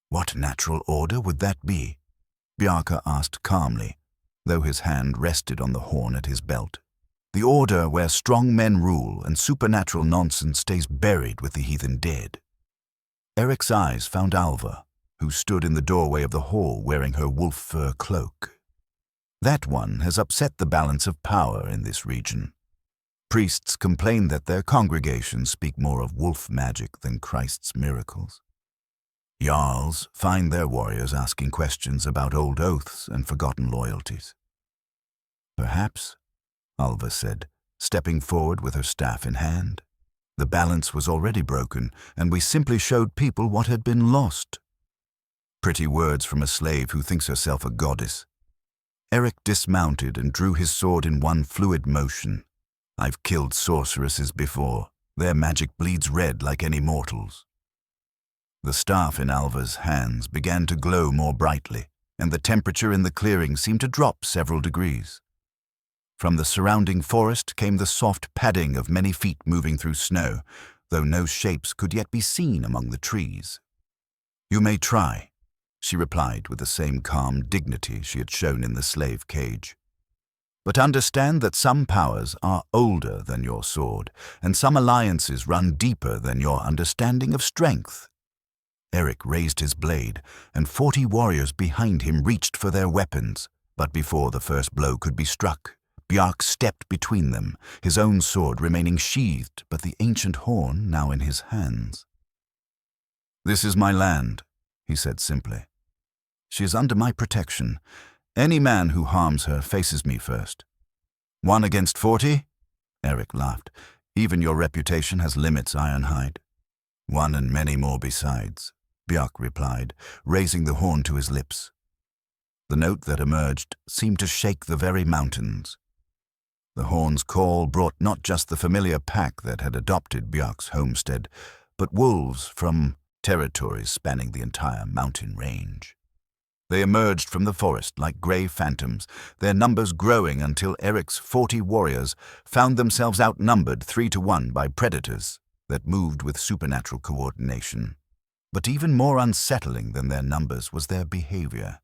S1: "What natural order would that be?" Bjarke asked calmly, though his hand rested on the horn at his belt. "The order where strong men rule and supernatural nonsense stays buried with the heathen dead." Eric's eyes found Alva, who stood in the doorway of the hall wearing her wolf fur cloak. "That one has upset the balance of power in this region. Priests complain that their congregations speak more of wolf magic than Christ's miracles." Jarls find their warriors asking questions about old oaths and forgotten loyalties. Perhaps, Alva said, stepping forward with her staff in hand. The balance was already broken, and we simply showed people what had been lost. Pretty words from a slave who thinks herself a goddess. Eric dismounted and drew his sword in one fluid motion. I've killed sorceresses before. Their magic bleeds red like any mortal's. The staff in Alva's hands began to glow more brightly, and the temperature in the clearing seemed to drop several degrees. From the surrounding forest came the soft padding of many feet moving through snow, though no shapes could yet be seen among the trees. "You may try," she replied with the same calm dignity she had shown in the slave cage. "But understand that some powers are older than your sword, and some alliances run deeper than your understanding of strength." Eric raised his blade, and 40 warriors behind him reached for their weapons, but before the first blow could be struck, Bjarke stepped between them, his own sword remaining sheathed, but the ancient horn now in his hands. "This is my land," he said simply. "She is under my protection. Any man who harms her faces me first." "1 against 40? Eric laughed. "Even your reputation has limits, Ironhide." "1 and many more besides," Bjarke replied, raising the horn to his lips. The note that emerged seemed to shake the very mountains. The horn's call brought not just the familiar pack that had adopted Bjarke's homestead, but wolves from territories spanning the entire mountain range. They emerged from the forest like grey phantoms, their numbers growing until Eric's 40 warriors found themselves outnumbered 3-1 by predators that moved with supernatural coordination. But even more unsettling than their numbers was their behavior.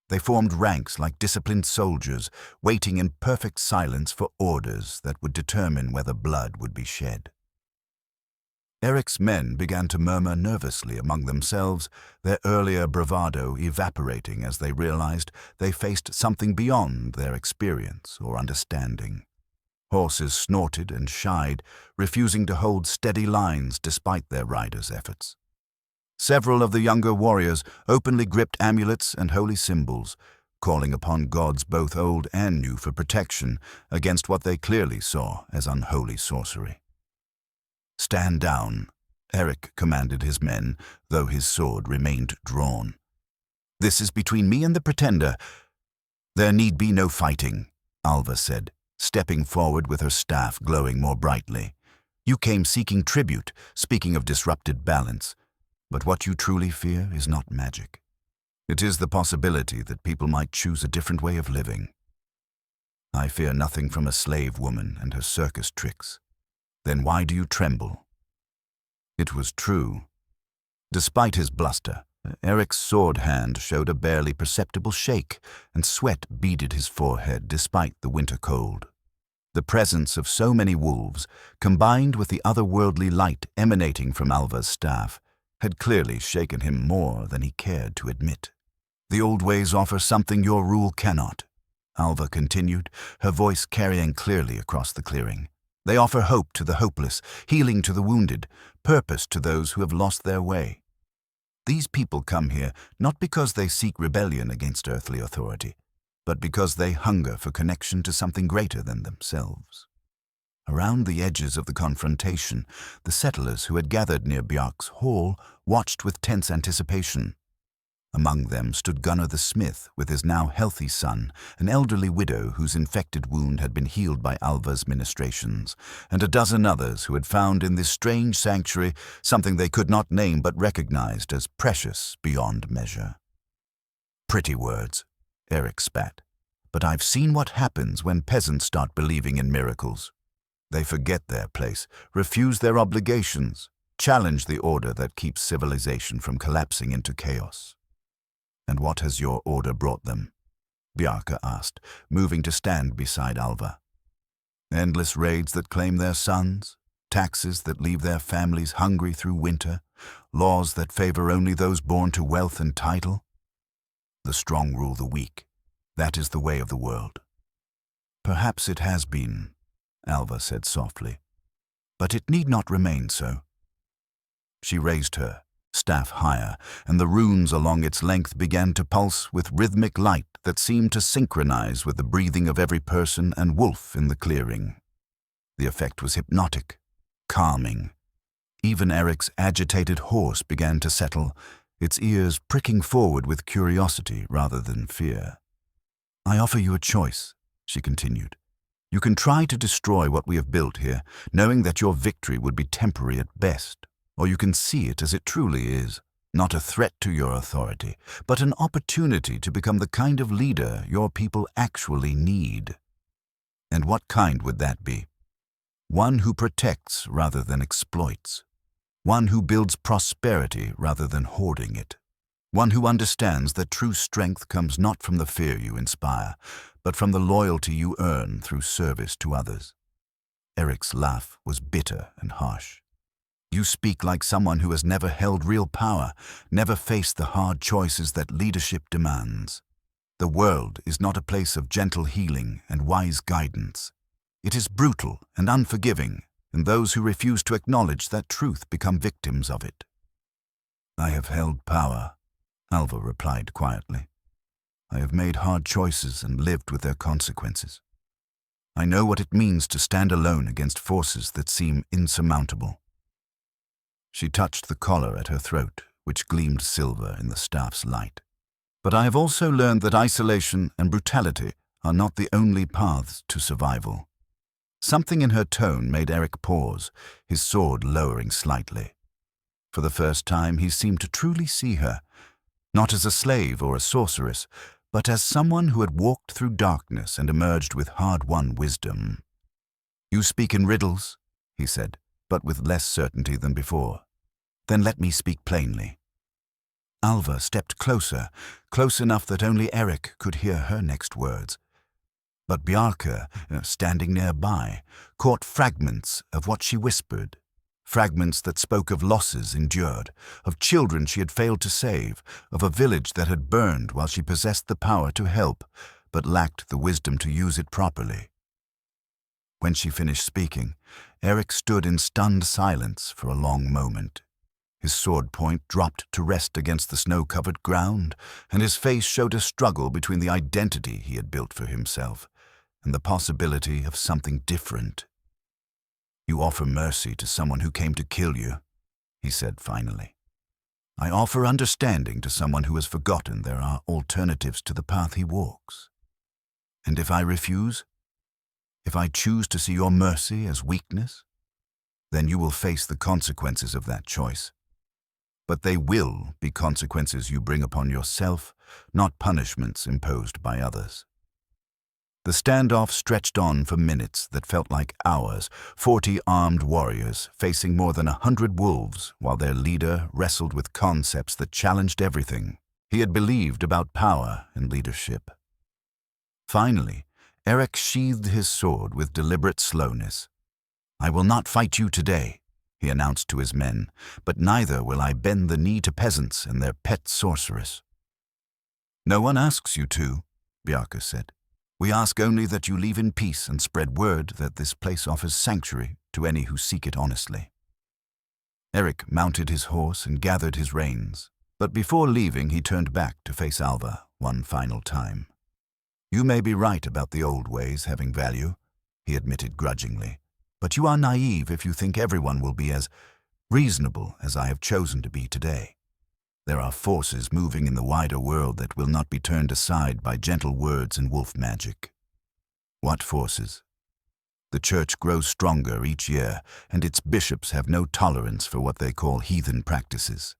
S1: They formed ranks like disciplined soldiers, waiting in perfect silence for orders that would determine whether blood would be shed. Eric's men began to murmur nervously among themselves, their earlier bravado evaporating as they realized they faced something beyond their experience or understanding. Horses snorted and shied, refusing to hold steady lines despite their riders' efforts. Several of the younger warriors openly gripped amulets and holy symbols, calling upon gods both old and new for protection against what they clearly saw as unholy sorcery. "Stand down," Eric commanded his men, though his sword remained drawn. "This is between me and the pretender." "There need be no fighting," Alva said, stepping forward with her staff glowing more brightly. "You came seeking tribute, speaking of disrupted balance. But what you truly fear is not magic. It is the possibility that people might choose a different way of living. I fear nothing from a slave woman and her circus tricks. Then why do you tremble?" It was true. Despite his bluster, Eric's sword hand showed a barely perceptible shake, and sweat beaded his forehead despite the winter cold. The presence of so many wolves, combined with the otherworldly light emanating from Alva's staff, had clearly shaken him more than he cared to admit. "The old ways offer something your rule cannot," Alva continued, her voice carrying clearly across the clearing. "They offer hope to the hopeless, healing to the wounded, purpose to those who have lost their way. These people come here not because they seek rebellion against earthly authority, but because they hunger for connection to something greater than themselves." Around the edges of the confrontation, the settlers who had gathered near Bjarke's hall watched with tense anticipation. Among them stood Gunnar the smith with his now healthy son, an elderly widow whose infected wound had been healed by Alva's ministrations, and a dozen others who had found in this strange sanctuary something they could not name but recognized as precious beyond measure. "Pretty words," Eric spat, "but I've seen what happens when peasants start believing in miracles. They forget their place, refuse their obligations, challenge the order that keeps civilization from collapsing into chaos." "And what has your order brought them?" Bjarke asked, moving to stand beside Alva. "Endless raids that claim their sons, taxes that leave their families hungry through winter, laws that favor only those born to wealth and title. The strong rule the weak. That is the way of the world." "Perhaps it has been," Alva said softly, "but it need not remain so." She raised her, staff higher, and the runes along its length began to pulse with rhythmic light that seemed to synchronize with the breathing of every person and wolf in the clearing. The effect was hypnotic, calming. Even Eric's agitated horse began to settle, its ears pricking forward with curiosity rather than fear. "I offer you a choice," she continued. "You can try to destroy what we have built here, knowing that your victory would be temporary at best, or you can see it as it truly is, not a threat to your authority, but an opportunity to become the kind of leader your people actually need." "And what kind would that be?" "One who protects rather than exploits. One who builds prosperity rather than hoarding it. One who understands that true strength comes not from the fear you inspire, but from the loyalty you earn through service to others." Eric's laugh was bitter and harsh. "You speak like someone who has never held real power, never faced the hard choices that leadership demands. The world is not a place of gentle healing and wise guidance. It is brutal and unforgiving, and those who refuse to acknowledge that truth become victims of it." "I have held power," Alva replied quietly. "I have made hard choices and lived with their consequences. I know what it means to stand alone against forces that seem insurmountable." She touched the collar at her throat, which gleamed silver in the staff's light. "But I have also learned that isolation and brutality are not the only paths to survival." Something in her tone made Eric pause, his sword lowering slightly. For the first time, he seemed to truly see her, not as a slave or a sorceress, but as someone who had walked through darkness and emerged with hard-won wisdom. "You speak in riddles," he said, but with less certainty than before. "Then let me speak plainly." Alva stepped closer, close enough that only Eric could hear her next words. But Bjarke, standing nearby, caught fragments of what she whispered, fragments that spoke of losses endured, of children she had failed to save, of a village that had burned while she possessed the power to help, but lacked the wisdom to use it properly. When she finished speaking, Eric stood in stunned silence for a long moment. His sword point dropped to rest against the snow-covered ground, and his face showed a struggle between the identity he had built for himself and the possibility of something different. "You offer mercy to someone who came to kill you," he said finally. "I offer understanding to someone who has forgotten there are alternatives to the path he walks. And if I refuse, if I choose to see your mercy as weakness, then you will face the consequences of that choice. But they will be consequences you bring upon yourself, not punishments imposed by others." The standoff stretched on for minutes that felt like hours, 40 armed warriors facing more than 100 wolves while their leader wrestled with concepts that challenged everything he had believed about power and leadership. Finally, Eric sheathed his sword with deliberate slowness. "I will not fight you today," he announced to his men, "but neither will I bend the knee to peasants and their pet sorceress." "No one asks you to," Bjarke said. "We ask only that you leave in peace and spread word that this place offers sanctuary to any who seek it honestly." Eric mounted his horse and gathered his reins, but before leaving he turned back to face Alva one final time. "You may be right about the old ways having value," he admitted grudgingly, "but you are naive if you think everyone will be as reasonable as I have chosen to be today. There are forces moving in the wider world that will not be turned aside by gentle words and wolf magic." "What forces?" "The church grows stronger each year, and its bishops have no tolerance for what they call heathen practices.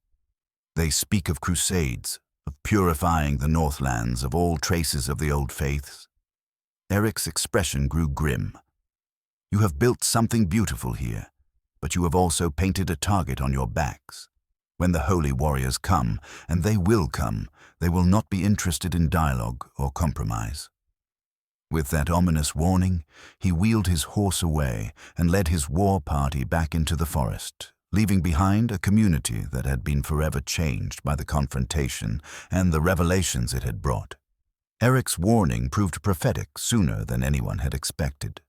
S1: They speak of crusades, of purifying the Northlands of all traces of the old faiths." Eric's expression grew grim. "You have built something beautiful here, but you have also painted a target on your backs. When the holy warriors come, and they will come, they will not be interested in dialogue or compromise." With that ominous warning, he wheeled his horse away and led his war party back into the forest, leaving behind a community that had been forever changed by the confrontation and the revelations it had brought. Eric's warning proved prophetic sooner than anyone had expected.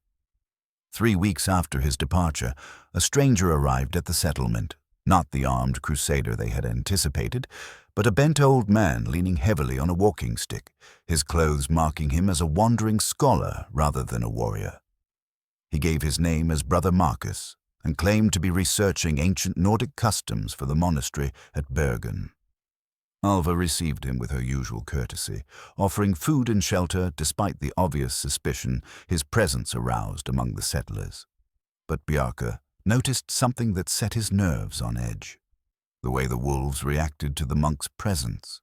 S1: 3 weeks after his departure, a stranger arrived at the settlement, Not the armed crusader they had anticipated, but a bent old man leaning heavily on a walking stick, his clothes marking him as a wandering scholar rather than a warrior. He gave his name as Brother Marcus and claimed to be researching ancient Nordic customs for the monastery at Bergen. Alva received him with her usual courtesy, offering food and shelter despite the obvious suspicion his presence aroused among the settlers. But Bjarke noticed something that set his nerves on edge: the way the wolves reacted to the monk's presence.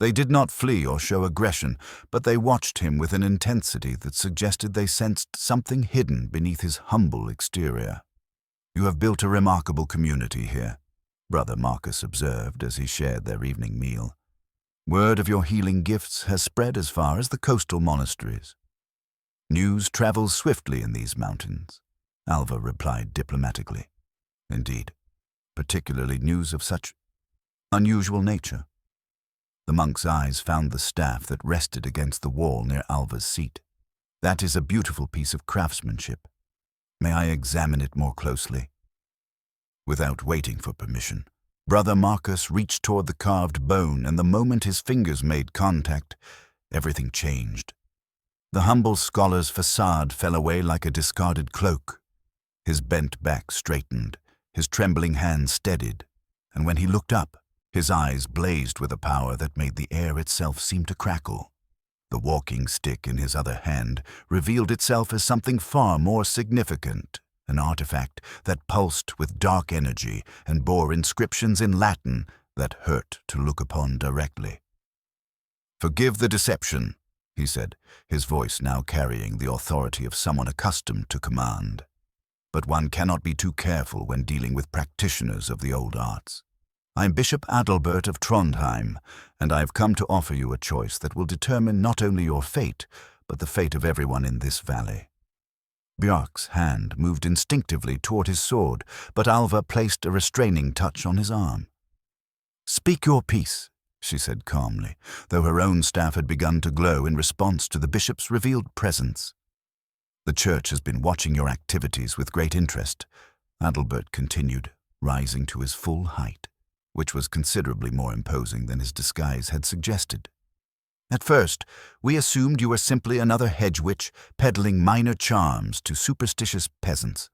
S1: They did not flee or show aggression, but they watched him with an intensity that suggested they sensed something hidden beneath his humble exterior. "You have built a remarkable community here," Brother Marcus observed as he shared their evening meal. "Word of your healing gifts has spread as far as the coastal monasteries." "News travels swiftly in these mountains," Alva replied diplomatically. "Indeed, particularly news of such unusual nature." The monk's eyes found the staff that rested against the wall near Alva's seat. "That is a beautiful piece of craftsmanship. May I examine it more closely?" Without waiting for permission, Brother Marcus reached toward the carved bone, and the moment his fingers made contact, everything changed. The humble scholar's facade fell away like a discarded cloak. His bent back straightened, his trembling hands steadied, and when he looked up, his eyes blazed with a power that made the air itself seem to crackle. The walking stick in his other hand revealed itself as something far more significant, an artifact that pulsed with dark energy and bore inscriptions in Latin that hurt to look upon directly. "Forgive the deception," he said, his voice now carrying the authority of someone accustomed to command. "But one cannot be too careful when dealing with practitioners of the old arts. I'm Bishop Adalbert of Trondheim, and I've come to offer you a choice that will determine not only your fate, but the fate of everyone in this valley." Bjarke's hand moved instinctively toward his sword, but Alva placed a restraining touch on his arm. "Speak your piece," she said calmly, though her own staff had begun to glow in response to the bishop's revealed presence. "The church has been watching your activities with great interest," Adalbert continued, rising to his full height, which was considerably more imposing than his disguise had suggested. "At first, we assumed you were simply another hedge witch peddling minor charms to superstitious peasants.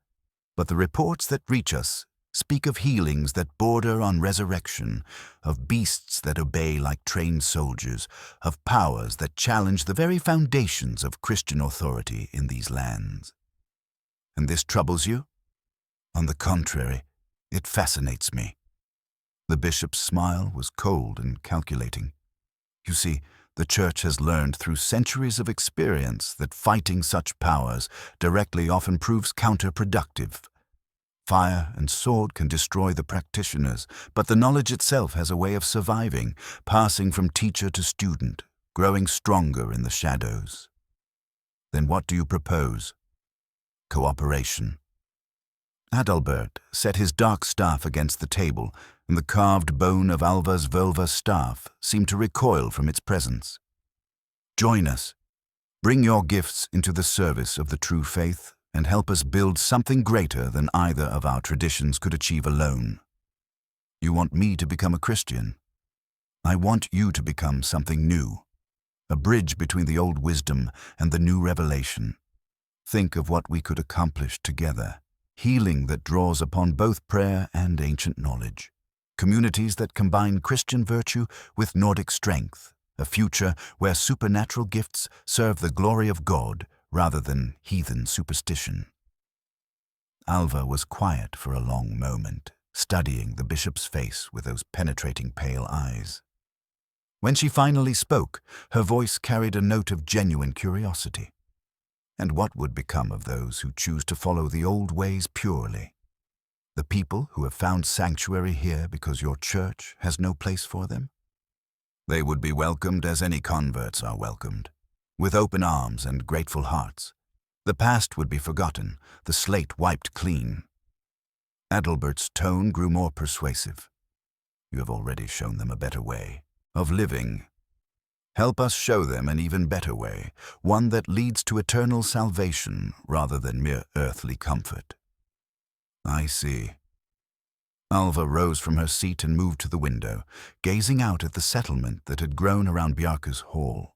S1: But the reports that reach us speak of healings that border on resurrection, of beasts that obey like trained soldiers, of powers that challenge the very foundations of Christian authority in these lands. And this troubles you? On the contrary, it fascinates me." The bishop's smile was cold and calculating. "You see, the church has learned through centuries of experience that fighting such powers directly often proves counterproductive. Fire and sword can destroy the practitioners, but the knowledge itself has a way of surviving, passing from teacher to student, growing stronger in the shadows." "Then what do you propose?" "Cooperation." Adalbert set his dark staff against the table, and the carved bone of Alva's vulva staff seemed to recoil from its presence. "Join us. Bring your gifts into the service of the true faith and help us build something greater than either of our traditions could achieve alone." "You want me to become a Christian?" "I want you to become something new, a bridge between the old wisdom and the new revelation. Think of what we could accomplish together. Healing that draws upon both prayer and ancient knowledge. Communities that combine Christian virtue with Nordic strength. A future where supernatural gifts serve the glory of God rather than heathen superstition." Alva was quiet for a long moment, studying the bishop's face with those penetrating pale eyes. When she finally spoke, her voice carried a note of genuine curiosity. "And what would become of those who choose to follow the old ways purely? The people who have found sanctuary here because your church has no place for them? They would be welcomed as any converts are welcomed, with open arms and grateful hearts. The past would be forgotten, the slate wiped clean." Adalbert's tone grew more persuasive. "You have already shown them a better way of living. Help us show them an even better way, one that leads to eternal salvation rather than mere earthly comfort." "I see." Alva rose from her seat and moved to the window, gazing out at the settlement that had grown around Bjarke's hall.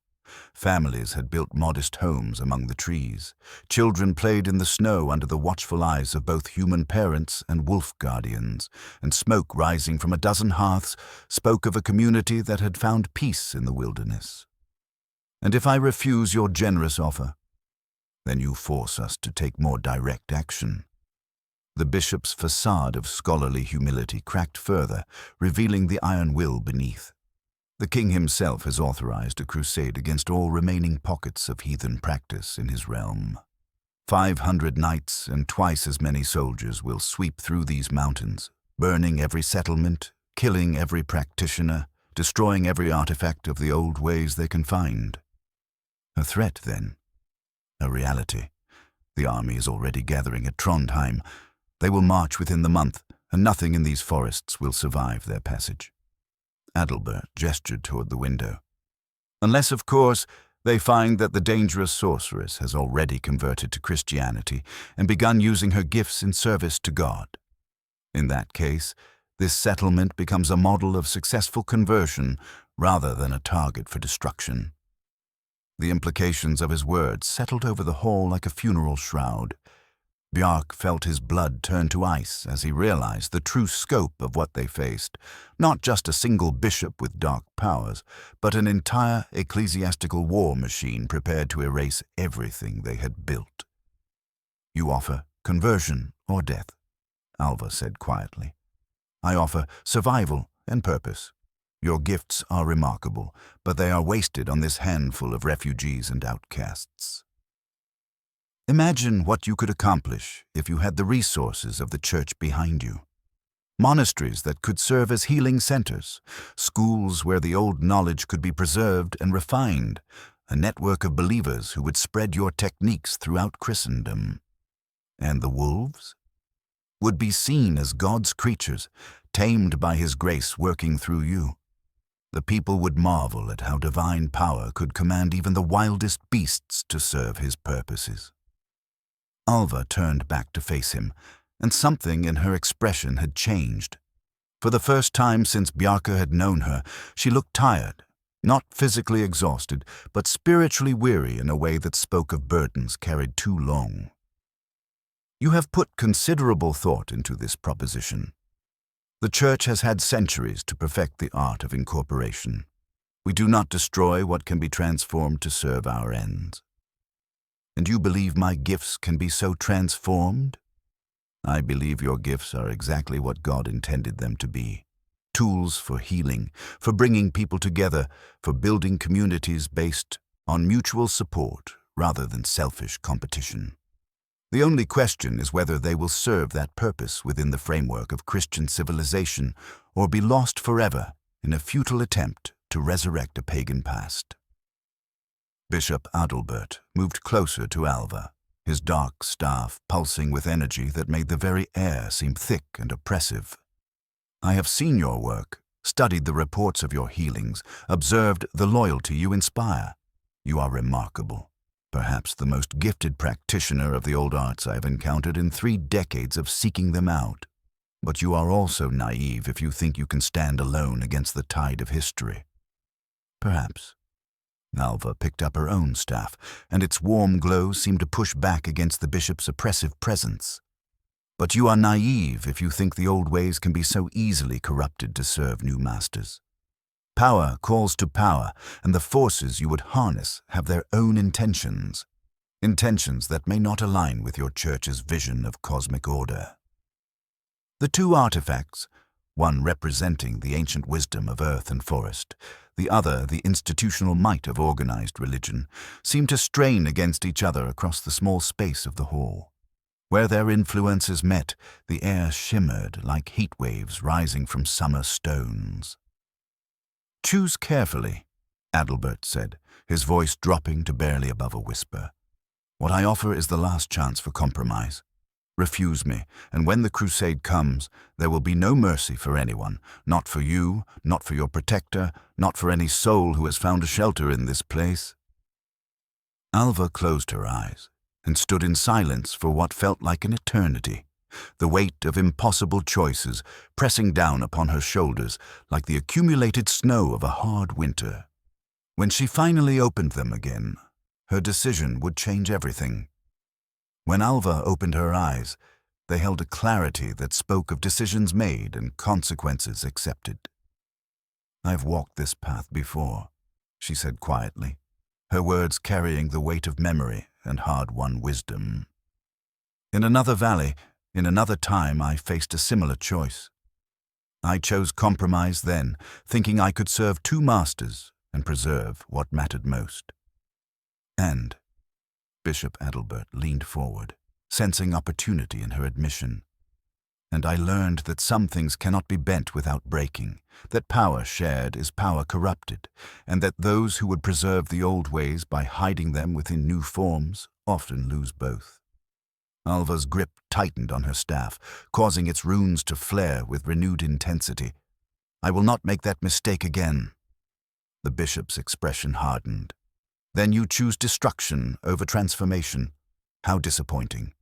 S1: Families had built modest homes among the trees. Children played in the snow under the watchful eyes of both human parents and wolf guardians, and smoke rising from a dozen hearths spoke of a community that had found peace in the wilderness. "And if I refuse your generous offer, then you force us to take more direct action." The bishop's facade of scholarly humility cracked further, revealing the iron will beneath. The king himself has authorized a crusade against all remaining pockets of heathen practice in his realm. 500 knights and twice as many soldiers will sweep through these mountains, burning every settlement, killing every practitioner, destroying every artifact of the old ways they can find. A threat, then. A reality. The army is already gathering at Trondheim. They will march within the month, and nothing in these forests will survive their passage. Adalbert gestured toward the window. Unless, of course, they find that the dangerous sorceress has already converted to Christianity and begun using her gifts in service to God. In that case, this settlement becomes a model of successful conversion rather than a target for destruction. The implications of his words settled over the hall like a funeral shroud. Bjarke felt his blood turn to ice as he realized the true scope of what they faced, not just a single bishop with dark powers, but an entire ecclesiastical war machine prepared to erase everything they had built. "You offer conversion or death," Alva said quietly. "I offer survival and purpose. Your gifts are remarkable, but they are wasted on this handful of refugees and outcasts. Imagine what you could accomplish if you had the resources of the church behind you. Monasteries that could serve as healing centers, schools where the old knowledge could be preserved and refined, a network of believers who would spread your techniques throughout Christendom. And the wolves would be seen as God's creatures, tamed by His grace working through you. The people would marvel at how divine power could command even the wildest beasts to serve His purposes." Alva turned back to face him, and something in her expression had changed. For the first time since Bjarke had known her, she looked tired, not physically exhausted, but spiritually weary in a way that spoke of burdens carried too long. "You have put considerable thought into this proposition. The Church has had centuries to perfect the art of incorporation. We do not destroy what can be transformed to serve our ends. And you believe my gifts can be so transformed? I believe your gifts are exactly what God intended them to be. Tools for healing, for bringing people together, for building communities based on mutual support rather than selfish competition. The only question is whether they will serve that purpose within the framework of Christian civilization or be lost forever in a futile attempt to resurrect a pagan past." Bishop Adalbert moved closer to Alva, his dark staff pulsing with energy that made the very air seem thick and oppressive. "I have seen your work, studied the reports of your healings, observed the loyalty you inspire. You are remarkable. Perhaps the most gifted practitioner of the old arts I have encountered in 3 decades of seeking them out. But you are also naive if you think you can stand alone against the tide of history." "Perhaps." Alva picked up her own staff, and its warm glow seemed to push back against the bishop's oppressive presence. "But you are naive if you think the old ways can be so easily corrupted to serve new masters. Power calls to power, and the forces you would harness have their own intentions that may not align with your church's vision of cosmic order." The 2 artifacts, one representing the ancient wisdom of earth and forest, the other the institutional might of organized religion, seemed to strain against each other across the small space of the hall. Where their influences met, the air shimmered like heat waves rising from summer stones. "Choose carefully," Adalbert said, his voice dropping to barely above a whisper. "What I offer is the last chance for compromise. Refuse me, and when the crusade comes, there will be no mercy for anyone, not for you, not for your protector, not for any soul who has found a shelter in this place." Alva closed her eyes and stood in silence for what felt like an eternity. the weight of impossible choices pressing down upon her shoulders like the accumulated snow of a hard winter. When she finally opened them again, her decision would change everything. When Alva opened her eyes, they held a clarity that spoke of decisions made and consequences accepted. "I've walked this path before," she said quietly, her words carrying the weight of memory and hard-won wisdom. "In another valley, in another time, I faced a similar choice. I chose compromise then, thinking I could serve two masters and preserve what mattered most." And Bishop Adalbert leaned forward, sensing opportunity in her admission. "And I learned that some things cannot be bent without breaking, that power shared is power corrupted, and that those who would preserve the old ways by hiding them within new forms often lose both." Alva's grip tightened on her staff, causing its runes to flare with renewed intensity. "I will not make that mistake again." The bishop's expression hardened. "Then you choose destruction over transformation. How disappointing."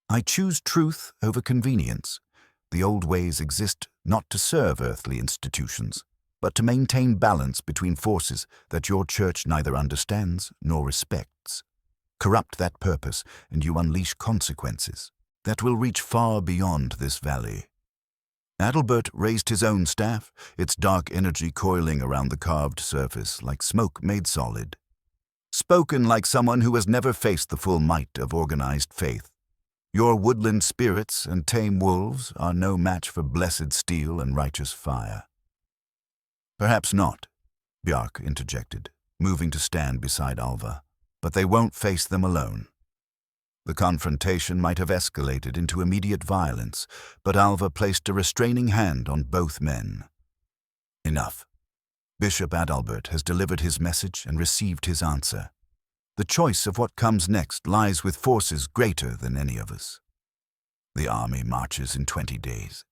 S1: "I choose truth over convenience. The old ways exist not to serve earthly institutions, but to maintain balance between forces that your church neither understands nor respects. Corrupt that purpose, and you unleash consequences that will reach far beyond this valley." Adalbert raised his own staff, its dark energy coiling around the carved surface like smoke made solid. "Spoken like someone who has never faced the full might of organized faith. Your woodland spirits and tame wolves are no match for blessed steel and righteous fire." "Perhaps not," Bjarke interjected, moving to stand beside Alva. "But they won't face them alone." The confrontation might have escalated into immediate violence, but Alva placed a restraining hand on both men. "Enough. Bishop Adalbert has delivered his message and received his answer. The choice of what comes next lies with forces greater than any of us." "The army marches in 20 days,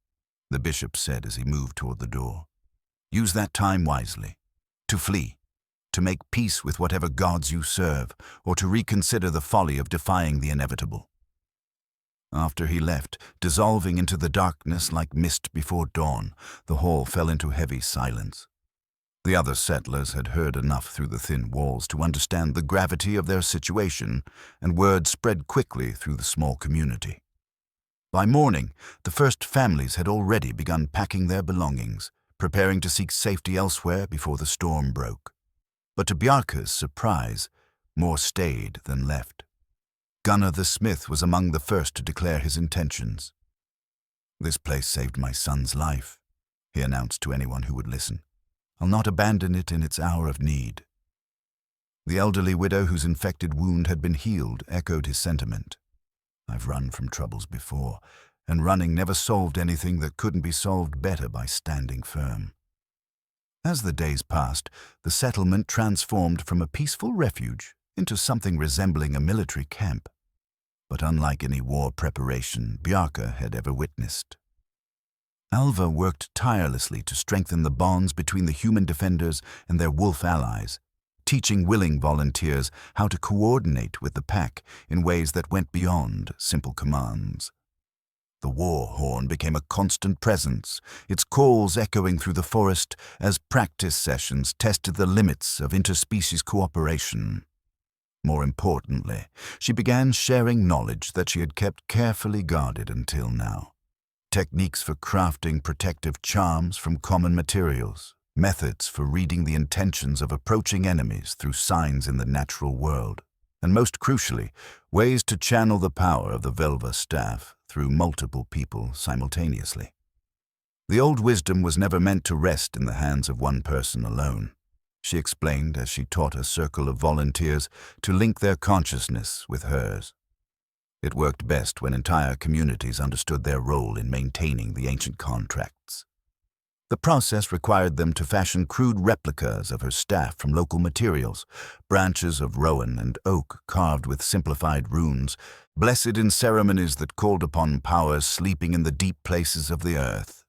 S1: the bishop said as he moved toward the door. "Use that time wisely. To flee, to make peace with whatever gods you serve, or to reconsider the folly of defying the inevitable." After he left, dissolving into the darkness like mist before dawn, the hall fell into heavy silence. The other settlers had heard enough through the thin walls to understand the gravity of their situation, and word spread quickly through the small community. By morning, the first families had already begun packing their belongings, preparing to seek safety elsewhere before the storm broke. But to Bjarke's surprise, more stayed than left. Gunnar the smith was among the first to declare his intentions. "This place saved my son's life," he announced to anyone who would listen. "I'll not abandon it in its hour of need." The elderly widow whose infected wound had been healed echoed his sentiment. "I've run from troubles before, and running never solved anything that couldn't be solved better by standing firm." As the days passed, the settlement transformed from a peaceful refuge into something resembling a military camp, but unlike any war preparation Bjarke had ever witnessed. Alva worked tirelessly to strengthen the bonds between the human defenders and their wolf allies, teaching willing volunteers how to coordinate with the pack in ways that went beyond simple commands. The war horn became a constant presence, its calls echoing through the forest as practice sessions tested the limits of interspecies cooperation. More importantly, she began sharing knowledge that she had kept carefully guarded until now. Techniques for crafting protective charms from common materials, methods for reading the intentions of approaching enemies through signs in the natural world, and most crucially, ways to channel the power of the Velva staff through multiple people simultaneously. The old wisdom was never meant to rest in the hands of one person alone, she explained as she taught a circle of volunteers to link their consciousness with hers. It worked best when entire communities understood their role in maintaining the ancient contracts. The process required them to fashion crude replicas of her staff from local materials, branches of rowan and oak carved with simplified runes, blessed in ceremonies that called upon powers sleeping in the deep places of the earth.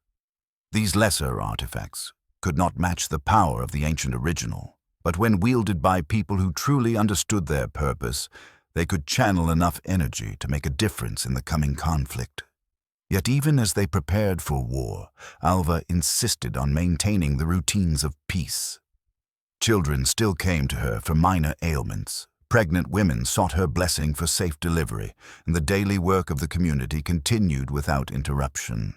S1: These lesser artifacts could not match the power of the ancient original, but when wielded by people who truly understood their purpose, they could channel enough energy to make a difference in the coming conflict. Yet even as they prepared for war, Alva insisted on maintaining the routines of peace. Children still came to her for minor ailments. Pregnant women sought her blessing for safe delivery, and the daily work of the community continued without interruption.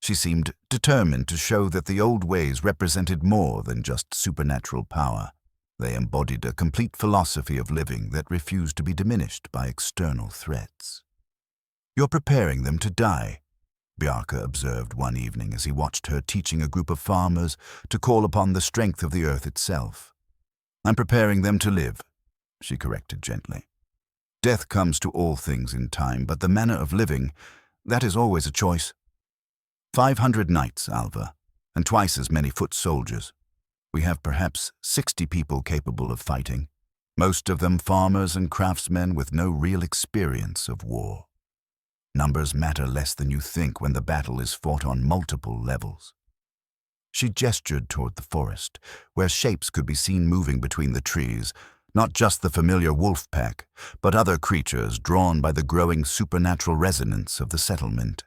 S1: She seemed determined to show that the old ways represented more than just supernatural power. They embodied a complete philosophy of living that refused to be diminished by external threats. "You're preparing them to die," Bjarke observed one evening as he watched her teaching a group of farmers to call upon the strength of the earth itself. "I'm preparing them to live," she corrected gently. "Death comes to all things in time, but the manner of living, that is always a choice. 500 knights, Alva, and twice as many foot soldiers. We have perhaps 60 people capable of fighting, most of them farmers and craftsmen with no real experience of war. Numbers matter less than you think when the battle is fought on multiple levels." She gestured toward the forest, where shapes could be seen moving between the trees, not just the familiar wolf pack, but other creatures drawn by the growing supernatural resonance of the settlement.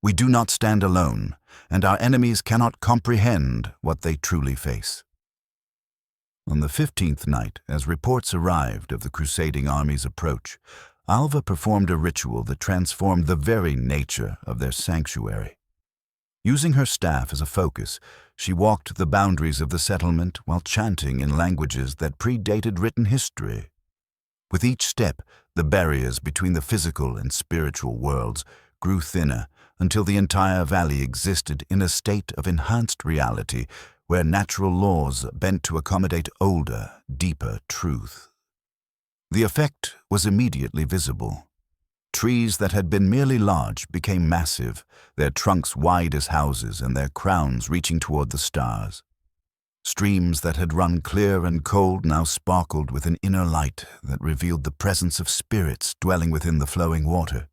S1: "We do not stand alone, and our enemies cannot comprehend what they truly face." On the 15th night, as reports arrived of the crusading army's approach, Alva performed a ritual that transformed the very nature of their sanctuary. Using her staff as a focus, she walked the boundaries of the settlement while chanting in languages that predated written history. With each step, the barriers between the physical and spiritual worlds grew thinner until the entire valley existed in a state of enhanced reality where natural laws bent to accommodate older, deeper truth. The effect was immediately visible. Trees that had been merely large became massive, their trunks wide as houses and their crowns reaching toward the stars. Streams that had run clear and cold now sparkled with an inner light that revealed the presence of spirits dwelling within the flowing water.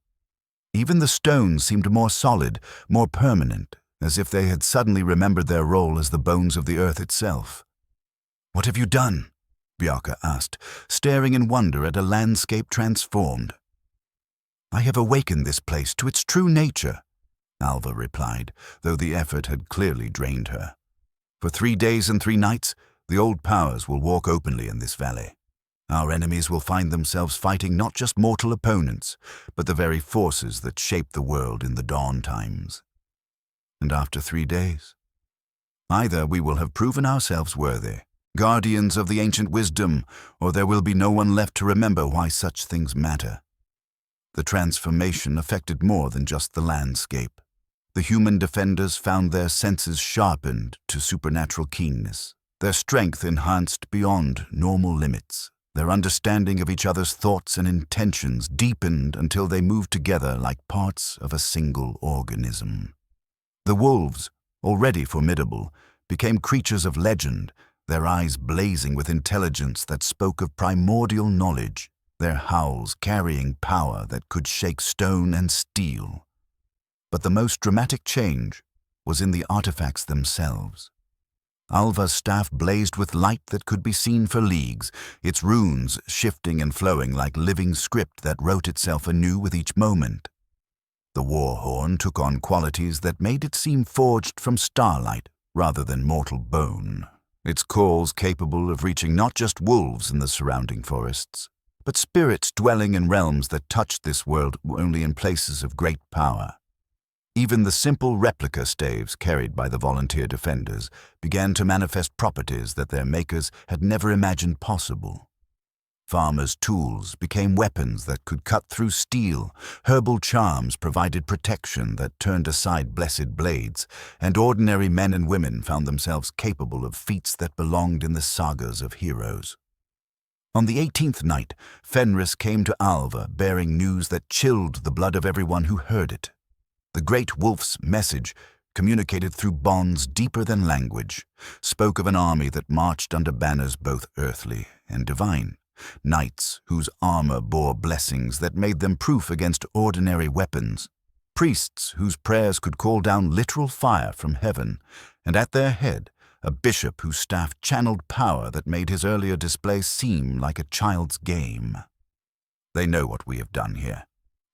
S1: Even the stones seemed more solid, more permanent, as if they had suddenly remembered their role as the bones of the earth itself. "What have you done?" Bjarke asked, staring in wonder at a landscape transformed. "I have awakened this place to its true nature," Alva replied, though the effort had clearly drained her. "For 3 days and 3 nights, the old powers will walk openly in this valley. Our enemies will find themselves fighting not just mortal opponents, but the very forces that shaped the world in the dawn times. And after 3 days, either we will have proven ourselves worthy, guardians of the ancient wisdom, or there will be no one left to remember why such things matter." The transformation affected more than just the landscape. The human defenders found their senses sharpened to supernatural keenness, their strength enhanced beyond normal limits. Their understanding of each other's thoughts and intentions deepened until they moved together like parts of a single organism. The wolves, already formidable, became creatures of legend, their eyes blazing with intelligence that spoke of primordial knowledge, their howls carrying power that could shake stone and steel. But the most dramatic change was in the artifacts themselves. Alva's staff blazed with light that could be seen for leagues, its runes shifting and flowing like living script that wrote itself anew with each moment. The war horn took on qualities that made it seem forged from starlight rather than mortal bone, its calls capable of reaching not just wolves in the surrounding forests, but spirits dwelling in realms that touched this world only in places of great power. Even the simple replica staves carried by the volunteer defenders began to manifest properties that their makers had never imagined possible. Farmers' tools became weapons that could cut through steel, herbal charms provided protection that turned aside blessed blades, and ordinary men and women found themselves capable of feats that belonged in the sagas of heroes. On the 18th night, Fenris came to Alva bearing news that chilled the blood of everyone who heard it. The great wolf's message, communicated through bonds deeper than language, spoke of an army that marched under banners both earthly and divine, knights whose armor bore blessings that made them proof against ordinary weapons, priests whose prayers could call down literal fire from heaven, and at their head, a bishop whose staff channeled power that made his earlier display seem like a child's game. "They know what we have done here,"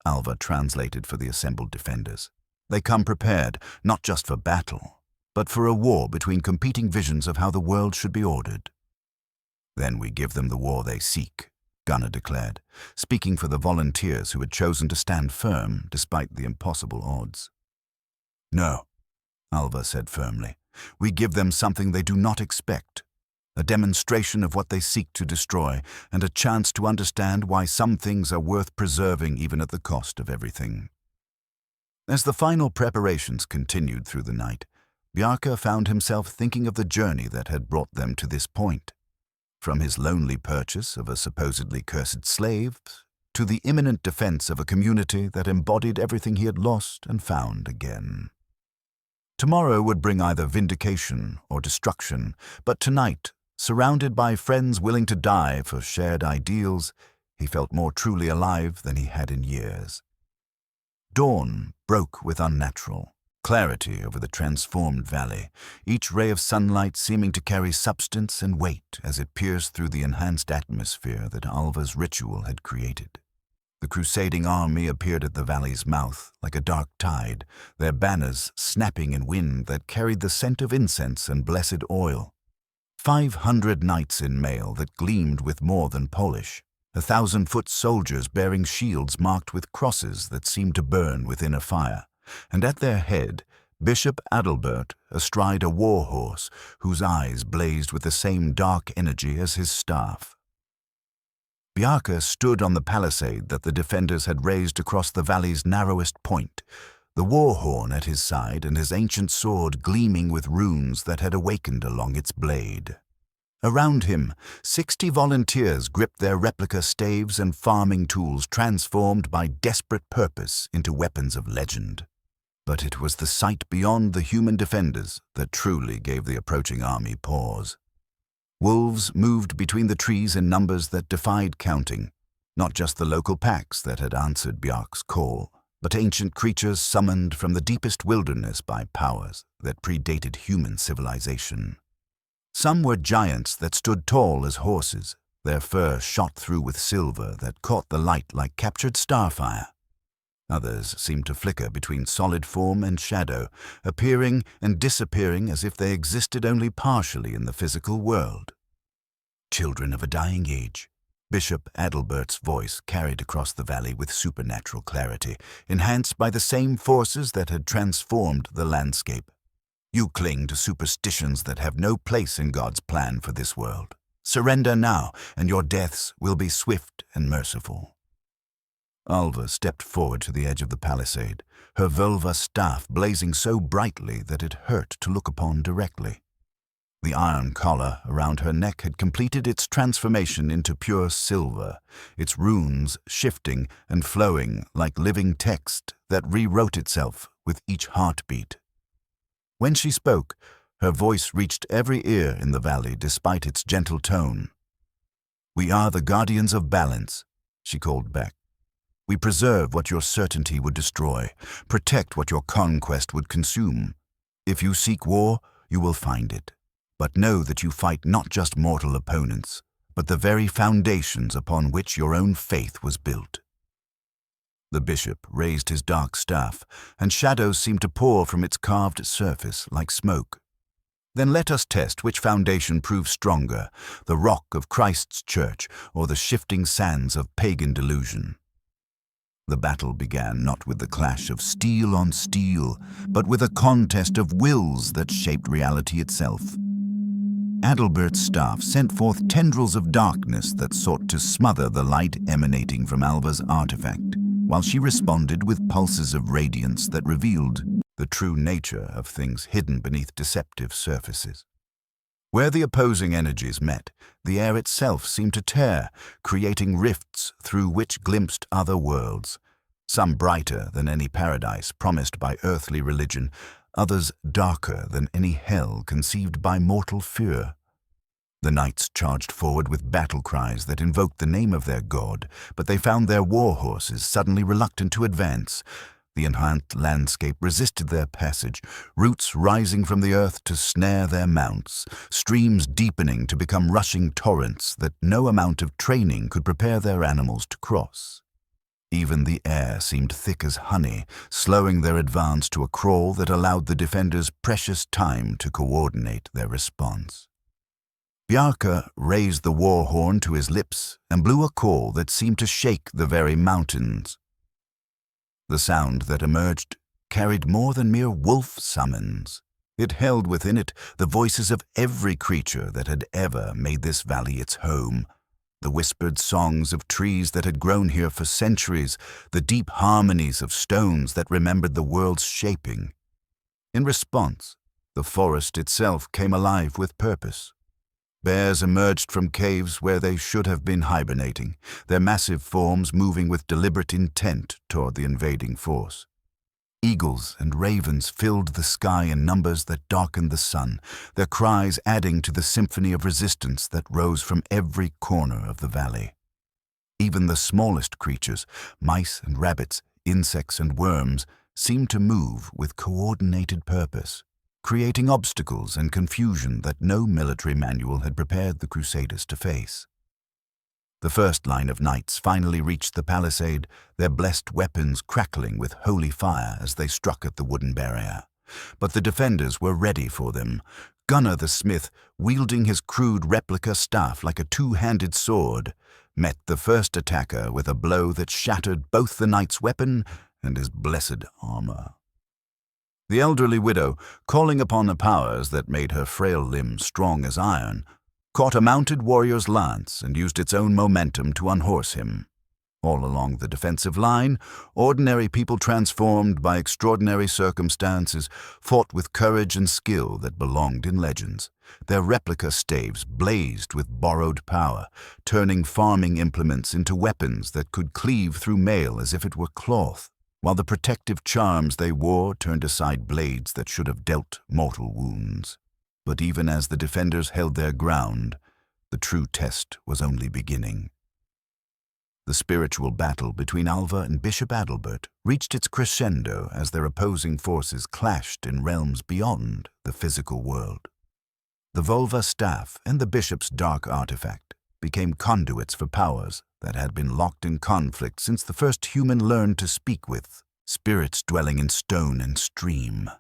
S1: Alva translated for the assembled defenders. They come prepared, not just for battle, but for a war between competing visions of how the world should be ordered. Then we give them the war they seek, Gunnar declared, speaking for the volunteers who had chosen to stand firm despite the impossible odds. No, Alva said firmly. We give them something they do not expect, a demonstration of what they seek to destroy, and a chance to understand why some things are worth preserving even at the cost of everything. As the final preparations continued through the night, Bjarke found himself thinking of the journey that had brought them to this point. From his lonely purchase of a supposedly cursed slave to the imminent defense of a community that embodied everything he had lost and found again. Tomorrow would bring either vindication or destruction, but tonight, surrounded by friends willing to die for shared ideals, he felt more truly alive than he had in years. Dawn broke with unnatural clarity over the transformed valley, each ray of sunlight seeming to carry substance and weight as it pierced through the enhanced atmosphere that Alva's ritual had created. The crusading army appeared at the valley's mouth like a dark tide, their banners snapping in wind that carried the scent of incense and blessed oil. 500 knights in mail that gleamed with more than polish, 1,000-foot soldiers bearing shields marked with crosses that seemed to burn within a fire, and at their head, Bishop Adalbert astride a war horse whose eyes blazed with the same dark energy as his staff. Bjarke stood on the palisade that the defenders had raised across the valley's narrowest point, the war horn at his side and his ancient sword gleaming with runes that had awakened along its blade. Around him, 60 volunteers gripped their replica staves and farming tools transformed by desperate purpose into weapons of legend. But it was the sight beyond the human defenders that truly gave the approaching army pause. Wolves moved between the trees in numbers that defied counting, not just the local packs that had answered Bjarke's call, but ancient creatures summoned from the deepest wilderness by powers that predated human civilization. Some were giants that stood tall as horses, their fur shot through with silver that caught the light like captured starfire. Others seemed to flicker between solid form and shadow, appearing and disappearing as if they existed only partially in the physical world. Children of a dying age, Bishop Adalbert's voice carried across the valley with supernatural clarity, enhanced by the same forces that had transformed the landscape. You cling to superstitions that have no place in God's plan for this world. Surrender now, and your deaths will be swift and merciful. Alva stepped forward to the edge of the palisade, her vulva staff blazing so brightly that it hurt to look upon directly. The iron collar around her neck had completed its transformation into pure silver, its runes shifting and flowing like living text that rewrote itself with each heartbeat. When she spoke, her voice reached every ear in the valley despite its gentle tone. "We are the guardians of balance," she called back. "We preserve what your certainty would destroy, protect what your conquest would consume. If you seek war, you will find it. But know that you fight not just mortal opponents, but the very foundations upon which your own faith was built." The bishop raised his dark staff, and shadows seemed to pour from its carved surface like smoke. "Then let us test which foundation proves stronger, the rock of Christ's church or the shifting sands of pagan delusion." The battle began not with the clash of steel on steel, but with a contest of wills that shaped reality itself. Adalbert's staff sent forth tendrils of darkness that sought to smother the light emanating from Alva's artifact, while she responded with pulses of radiance that revealed the true nature of things hidden beneath deceptive surfaces. Where the opposing energies met, the air itself seemed to tear, creating rifts through which glimpsed other worlds, some brighter than any paradise promised by earthly religion, others darker than any hell conceived by mortal fear. The knights charged forward with battle cries that invoked the name of their god, but they found their war horses suddenly reluctant to advance. The enhanced landscape resisted their passage, roots rising from the earth to snare their mounts, streams deepening to become rushing torrents that no amount of training could prepare their animals to cross. Even the air seemed thick as honey, slowing their advance to a crawl that allowed the defenders precious time to coordinate their response. Bjarke raised the war horn to his lips and blew a call that seemed to shake the very mountains. The sound that emerged carried more than mere wolf summons. It held within it the voices of every creature that had ever made this valley its home, the whispered songs of trees that had grown here for centuries, the deep harmonies of stones that remembered the world's shaping. In response, the forest itself came alive with purpose. Bears emerged from caves where they should have been hibernating, their massive forms moving with deliberate intent toward the invading force. Eagles and ravens filled the sky in numbers that darkened the sun, their cries adding to the symphony of resistance that rose from every corner of the valley. Even the smallest creatures, mice and rabbits, insects and worms, seemed to move with coordinated purpose, creating obstacles and confusion that no military manual had prepared the Crusaders to face. The first line of knights finally reached the palisade, their blessed weapons crackling with holy fire as they struck at the wooden barrier. But the defenders were ready for them. Gunnar the smith, wielding his crude replica staff like a two-handed sword, met the first attacker with a blow that shattered both the knight's weapon and his blessed armor. The elderly widow, calling upon the powers that made her frail limbs strong as iron, caught a mounted warrior's lance and used its own momentum to unhorse him. All along the defensive line, ordinary people transformed by extraordinary circumstances fought with courage and skill that belonged in legends. Their replica staves blazed with borrowed power, turning farming implements into weapons that could cleave through mail as if it were cloth, while the protective charms they wore turned aside blades that should have dealt mortal wounds. But even as the defenders held their ground, the true test was only beginning. The spiritual battle between Alva and Bishop Adalbert reached its crescendo as their opposing forces clashed in realms beyond the physical world. The Volva staff and the bishop's dark artifact became conduits for powers that had been locked in conflict since the first human learned to speak with, spirits dwelling in stone and stream.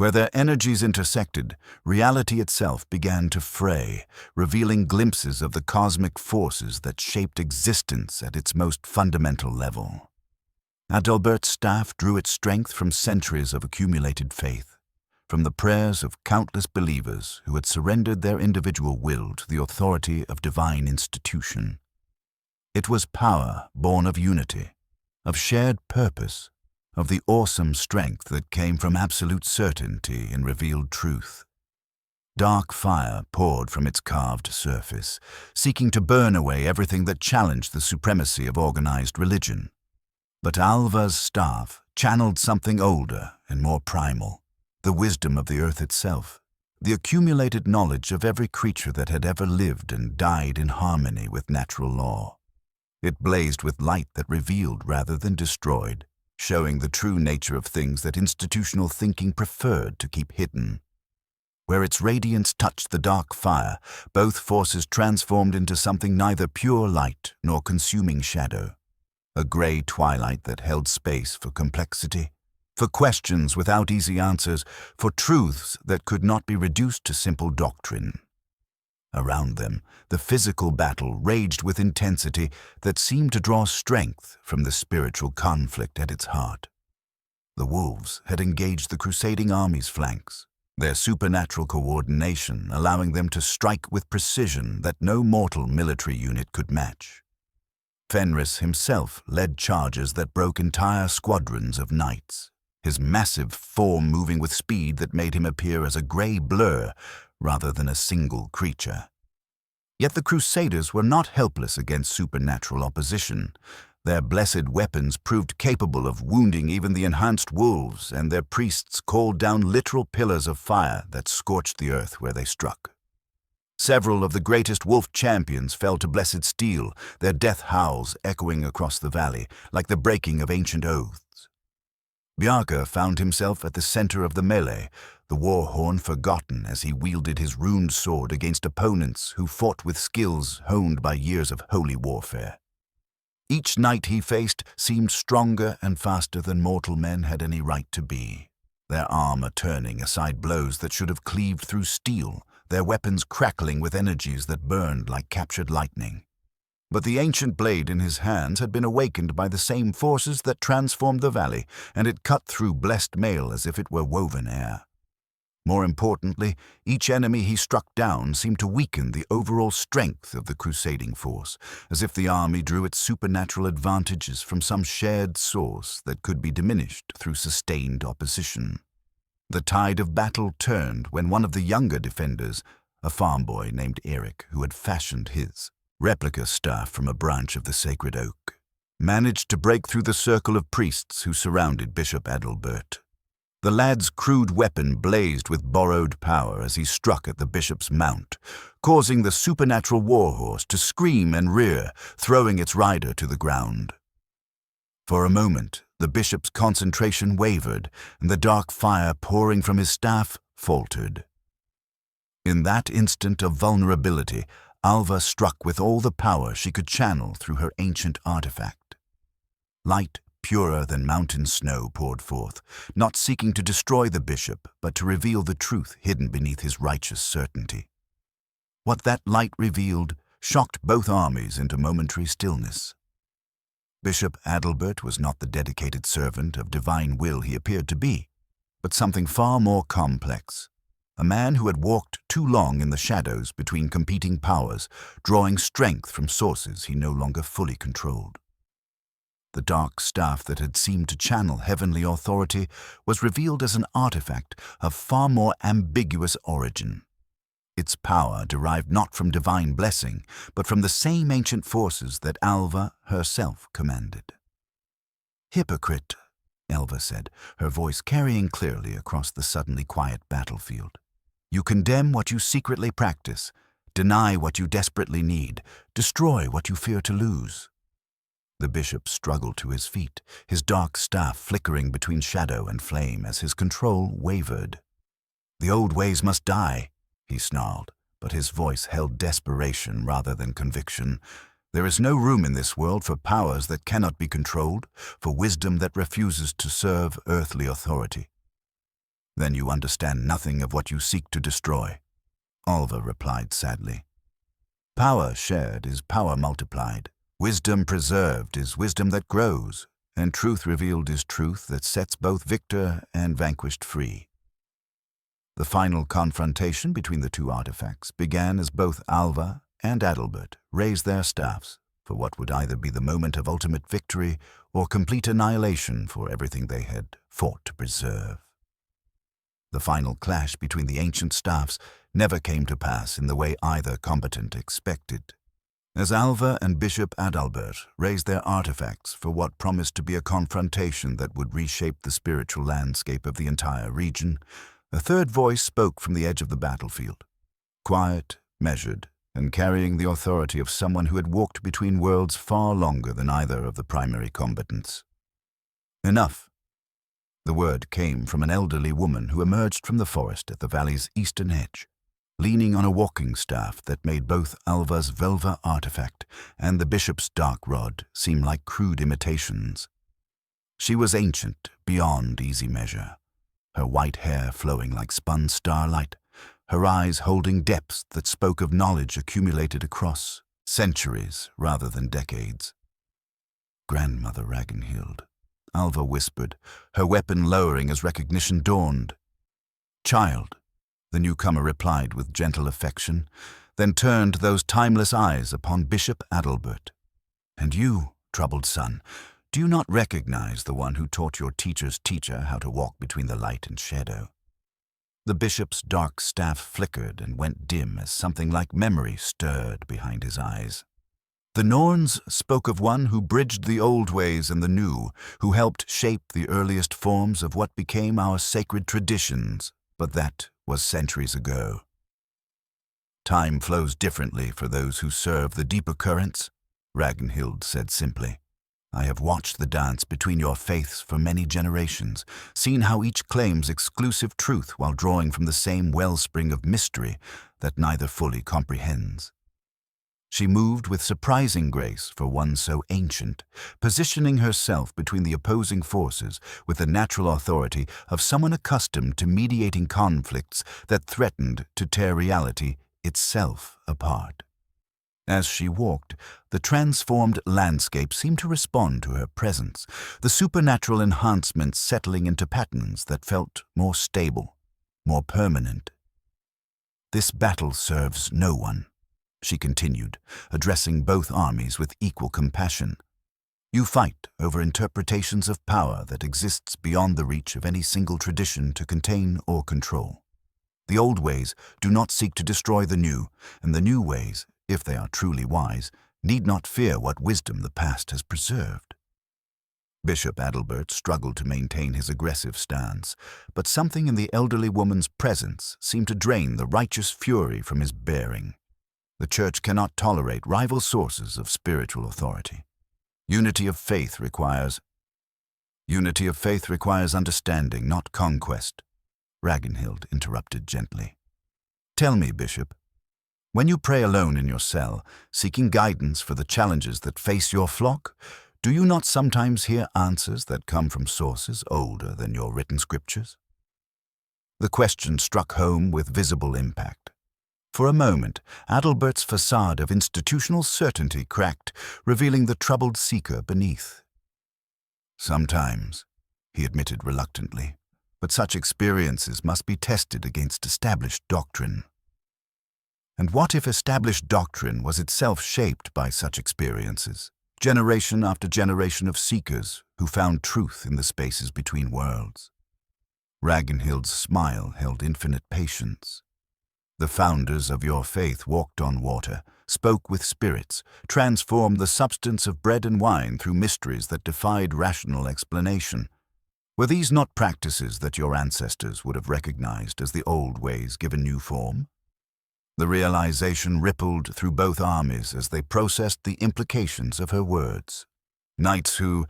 S1: Where their energies intersected, reality itself began to fray, revealing glimpses of the cosmic forces that shaped existence at its most fundamental level. Adalbert's staff drew its strength from centuries of accumulated faith, from the prayers of countless believers who had surrendered their individual will to the authority of divine institution. It was power born of unity, of shared purpose, of the awesome strength that came from absolute certainty in revealed truth. Dark fire poured from its carved surface, seeking to burn away everything that challenged the supremacy of organized religion. But Alva's staff channeled something older and more primal, the wisdom of the earth itself, the accumulated knowledge of every creature that had ever lived and died in harmony with natural law. It blazed with light that revealed rather than destroyed, showing the true nature of things that institutional thinking preferred to keep hidden. Where its radiance touched the dark fire, both forces transformed into something neither pure light nor consuming shadow, a gray twilight that held space for complexity, for questions without easy answers, for truths that could not be reduced to simple doctrine. Around them, the physical battle raged with intensity that seemed to draw strength from the spiritual conflict at its heart. The wolves had engaged the crusading army's flanks, their supernatural coordination allowing them to strike with precision that no mortal military unit could match. Fenris himself led charges that broke entire squadrons of knights, his massive form moving with speed that made him appear as a gray blur rather than a single creature. Yet the Crusaders were not helpless against supernatural opposition. Their blessed weapons proved capable of wounding even the enhanced wolves, and their priests called down literal pillars of fire that scorched the earth where they struck. Several of the greatest wolf champions fell to blessed steel, their death howls echoing across the valley like the breaking of ancient oaths. Bjarke found himself at the center of the melee, the war horn forgotten as he wielded his runed sword against opponents who fought with skills honed by years of holy warfare. Each knight he faced seemed stronger and faster than mortal men had any right to be. Their armor turning aside blows that should have cleaved through steel, their weapons crackling with energies that burned like captured lightning. But the ancient blade in his hands had been awakened by the same forces that transformed the valley, and it cut through blessed mail as if it were woven air. More importantly, each enemy he struck down seemed to weaken the overall strength of the crusading force, as if the army drew its supernatural advantages from some shared source that could be diminished through sustained opposition. The tide of battle turned when one of the younger defenders, a farm boy named Eric, who had fashioned his replica staff from a branch of the sacred oak, managed to break through the circle of priests who surrounded Bishop Adalbert. The lad's crude weapon blazed with borrowed power as he struck at the bishop's mount, causing the supernatural warhorse to scream and rear, throwing its rider to the ground. For a moment, the bishop's concentration wavered, and the dark fire pouring from his staff faltered. In that instant of vulnerability, Alva struck with all the power she could channel through her ancient artifact. Light purer than mountain snow poured forth, not seeking to destroy the bishop, but to reveal the truth hidden beneath his righteous certainty. What that light revealed shocked both armies into momentary stillness. Bishop Adalbert was not the dedicated servant of divine will he appeared to be, but something far more complex. A man who had walked too long in the shadows between competing powers, drawing strength from sources he no longer fully controlled. The dark staff that had seemed to channel heavenly authority was revealed as an artifact of far more ambiguous origin. Its power derived not from divine blessing, but from the same ancient forces that Alva herself commanded. "Hypocrite," Alva said, her voice carrying clearly across the suddenly quiet battlefield. "You condemn what you secretly practice, deny what you desperately need, destroy what you fear to lose." The bishop struggled to his feet, his dark staff flickering between shadow and flame as his control wavered. "The old ways must die," he snarled, but his voice held desperation rather than conviction. "There is no room in this world for powers that cannot be controlled, for wisdom that refuses to serve earthly authority." "Then you understand nothing of what you seek to destroy," Alva replied sadly. "Power shared is power multiplied. Wisdom preserved is wisdom that grows, and truth revealed is truth that sets both victor and vanquished free." The final confrontation between the two artifacts began as both Alva and Adalbert raised their staffs for what would either be the moment of ultimate victory or complete annihilation for everything they had fought to preserve. The final clash between the ancient staffs never came to pass in the way either combatant expected. As Alva and Bishop Adalbert raised their artifacts for what promised to be a confrontation that would reshape the spiritual landscape of the entire region, a third voice spoke from the edge of the battlefield, quiet, measured, and carrying the authority of someone who had walked between worlds far longer than either of the primary combatants. "Enough." The word came from an elderly woman who emerged from the forest at the valley's eastern edge, leaning on a walking staff that made both Alva's Velva artifact and the bishop's dark rod seem like crude imitations. She was ancient beyond easy measure, her white hair flowing like spun starlight, her eyes holding depths that spoke of knowledge accumulated across centuries rather than decades. "Grandmother Ragnhild," Alva whispered, her weapon lowering as recognition dawned. "Child," the newcomer replied with gentle affection, then turned those timeless eyes upon Bishop Adalbert. "And you, troubled son, do you not recognize the one who taught your teacher's teacher how to walk between the light and shadow?" The bishop's dark staff flickered and went dim as something like memory stirred behind his eyes. "The Norns spoke of one who bridged the old ways and the new, who helped shape the earliest forms of what became our sacred traditions, but that was centuries ago. Time flows differently for those who serve the deeper currents," Ragnhild said simply. "I have watched the dance between your faiths for many generations, seen how each claims exclusive truth while drawing from the same wellspring of mystery that neither fully comprehends. She moved with surprising grace for one so ancient, positioning herself between the opposing forces with the natural authority of someone accustomed to mediating conflicts that threatened to tear reality itself apart. As she walked, the transformed landscape seemed to respond to her presence, the supernatural enhancements settling into patterns that felt more stable, more permanent. "This battle serves no one," she continued, addressing both armies with equal compassion. "You fight over interpretations of power that exists beyond the reach of any single tradition to contain or control. The old ways do not seek to destroy the new, and the new ways, if they are truly wise, need not fear what wisdom the past has preserved." Bishop Adalbert struggled to maintain his aggressive stance, but something in the elderly woman's presence seemed to drain the righteous fury from his bearing. The Church cannot tolerate rival sources of spiritual authority. Unity of faith requires understanding, not conquest, Ragnhild interrupted gently. "Tell me, Bishop, when you pray alone in your cell, seeking guidance for the challenges that face your flock, do you not sometimes hear answers that come from sources older than your written scriptures?" The question struck home with visible impact. For a moment, Adalbert's facade of institutional certainty cracked, revealing the troubled seeker beneath. "Sometimes," he admitted reluctantly, "but such experiences must be tested against established doctrine." And what if established doctrine was itself shaped by such experiences, generation after generation of seekers who found truth in the spaces between worlds? Ragnhild's smile held infinite patience. "The founders of your faith walked on water, spoke with spirits, transformed the substance of bread and wine through mysteries that defied rational explanation. Were these not practices that your ancestors would have recognized as the old ways given new form?" The realization rippled through both armies as they processed the implications of her words. Knights who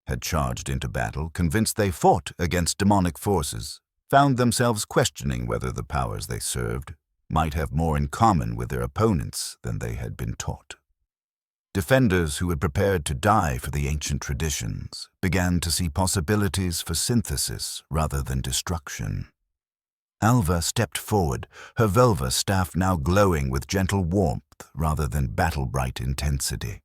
S1: had charged into battle, convinced they fought against demonic forces, found themselves questioning whether the powers they served might have more in common with their opponents than they had been taught. Defenders who had prepared to die for the ancient traditions began to see possibilities for synthesis rather than destruction. Alva stepped forward, her Velva staff now glowing with gentle warmth rather than battle-bright intensity.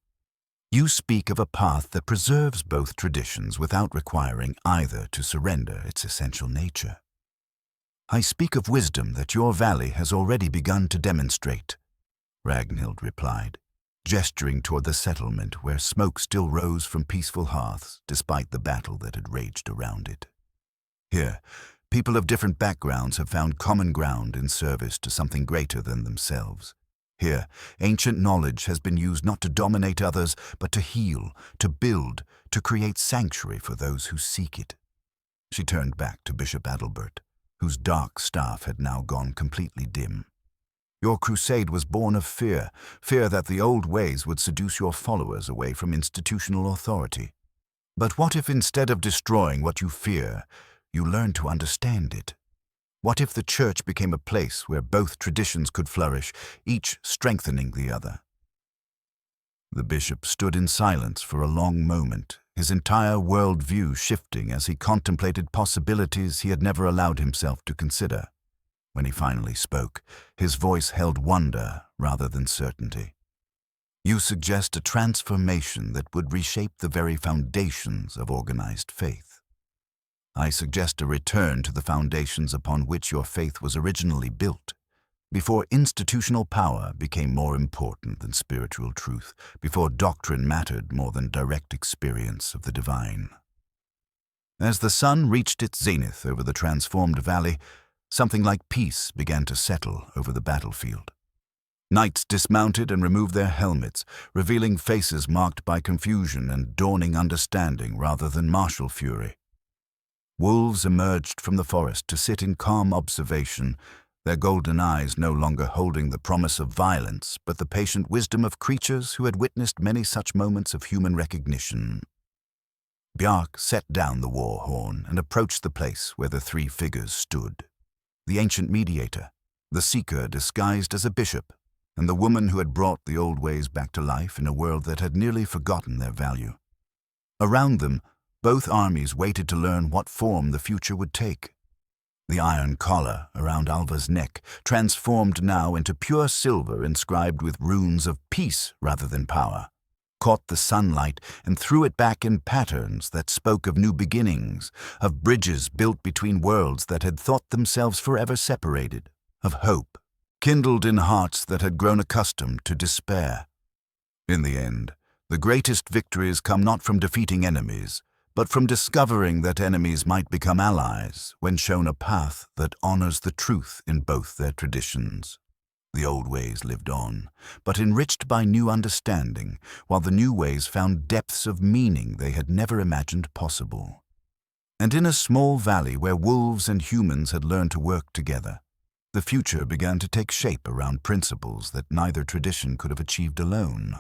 S1: "You speak of a path that preserves both traditions without requiring either to surrender its essential nature." "I speak of wisdom that your valley has already begun to demonstrate," Ragnhild replied, gesturing toward the settlement where smoke still rose from peaceful hearths despite the battle that had raged around it. "Here, people of different backgrounds have found common ground in service to something greater than themselves. Here, ancient knowledge has been used not to dominate others, but to heal, to build, to create sanctuary for those who seek it." She turned back to Bishop Adalbert, whose dark staff had now gone completely dim. "Your crusade was born of fear, fear that the old ways would seduce your followers away from institutional authority. But what if instead of destroying what you fear, you learn to understand it? What if the Church became a place where both traditions could flourish, each strengthening the other?" The bishop stood in silence for a long moment, his entire world-view shifting as he contemplated possibilities he had never allowed himself to consider. When he finally spoke, his voice held wonder rather than certainty. "You suggest a transformation that would reshape the very foundations of organized faith. I suggest a return to the foundations upon which your faith was originally built, before institutional power became more important than spiritual truth, before doctrine mattered more than direct experience of the divine." As the sun reached its zenith over the transformed valley, something like peace began to settle over the battlefield. Knights dismounted and removed their helmets, revealing faces marked by confusion and dawning understanding rather than martial fury. Wolves emerged from the forest to sit in calm observation, their golden eyes no longer holding the promise of violence, but the patient wisdom of creatures who had witnessed many such moments of human recognition. Bjarke set down the war horn and approached the place where the three figures stood. The ancient mediator, the seeker disguised as a bishop, and the woman who had brought the old ways back to life in a world that had nearly forgotten their value. Around them, both armies waited to learn what form the future would take. The iron collar around Alva's neck transformed now into pure silver inscribed with runes of peace rather than power, caught the sunlight and threw it back in patterns that spoke of new beginnings, of bridges built between worlds that had thought themselves forever separated, of hope, kindled in hearts that had grown accustomed to despair. In the end, the greatest victories come not from defeating enemies, but from discovering that enemies might become allies when shown a path that honors the truth in both their traditions. The old ways lived on, but enriched by new understanding, while the new ways found depths of meaning they had never imagined possible. And in a small valley where wolves and humans had learned to work together, the future began to take shape around principles that neither tradition could have achieved alone.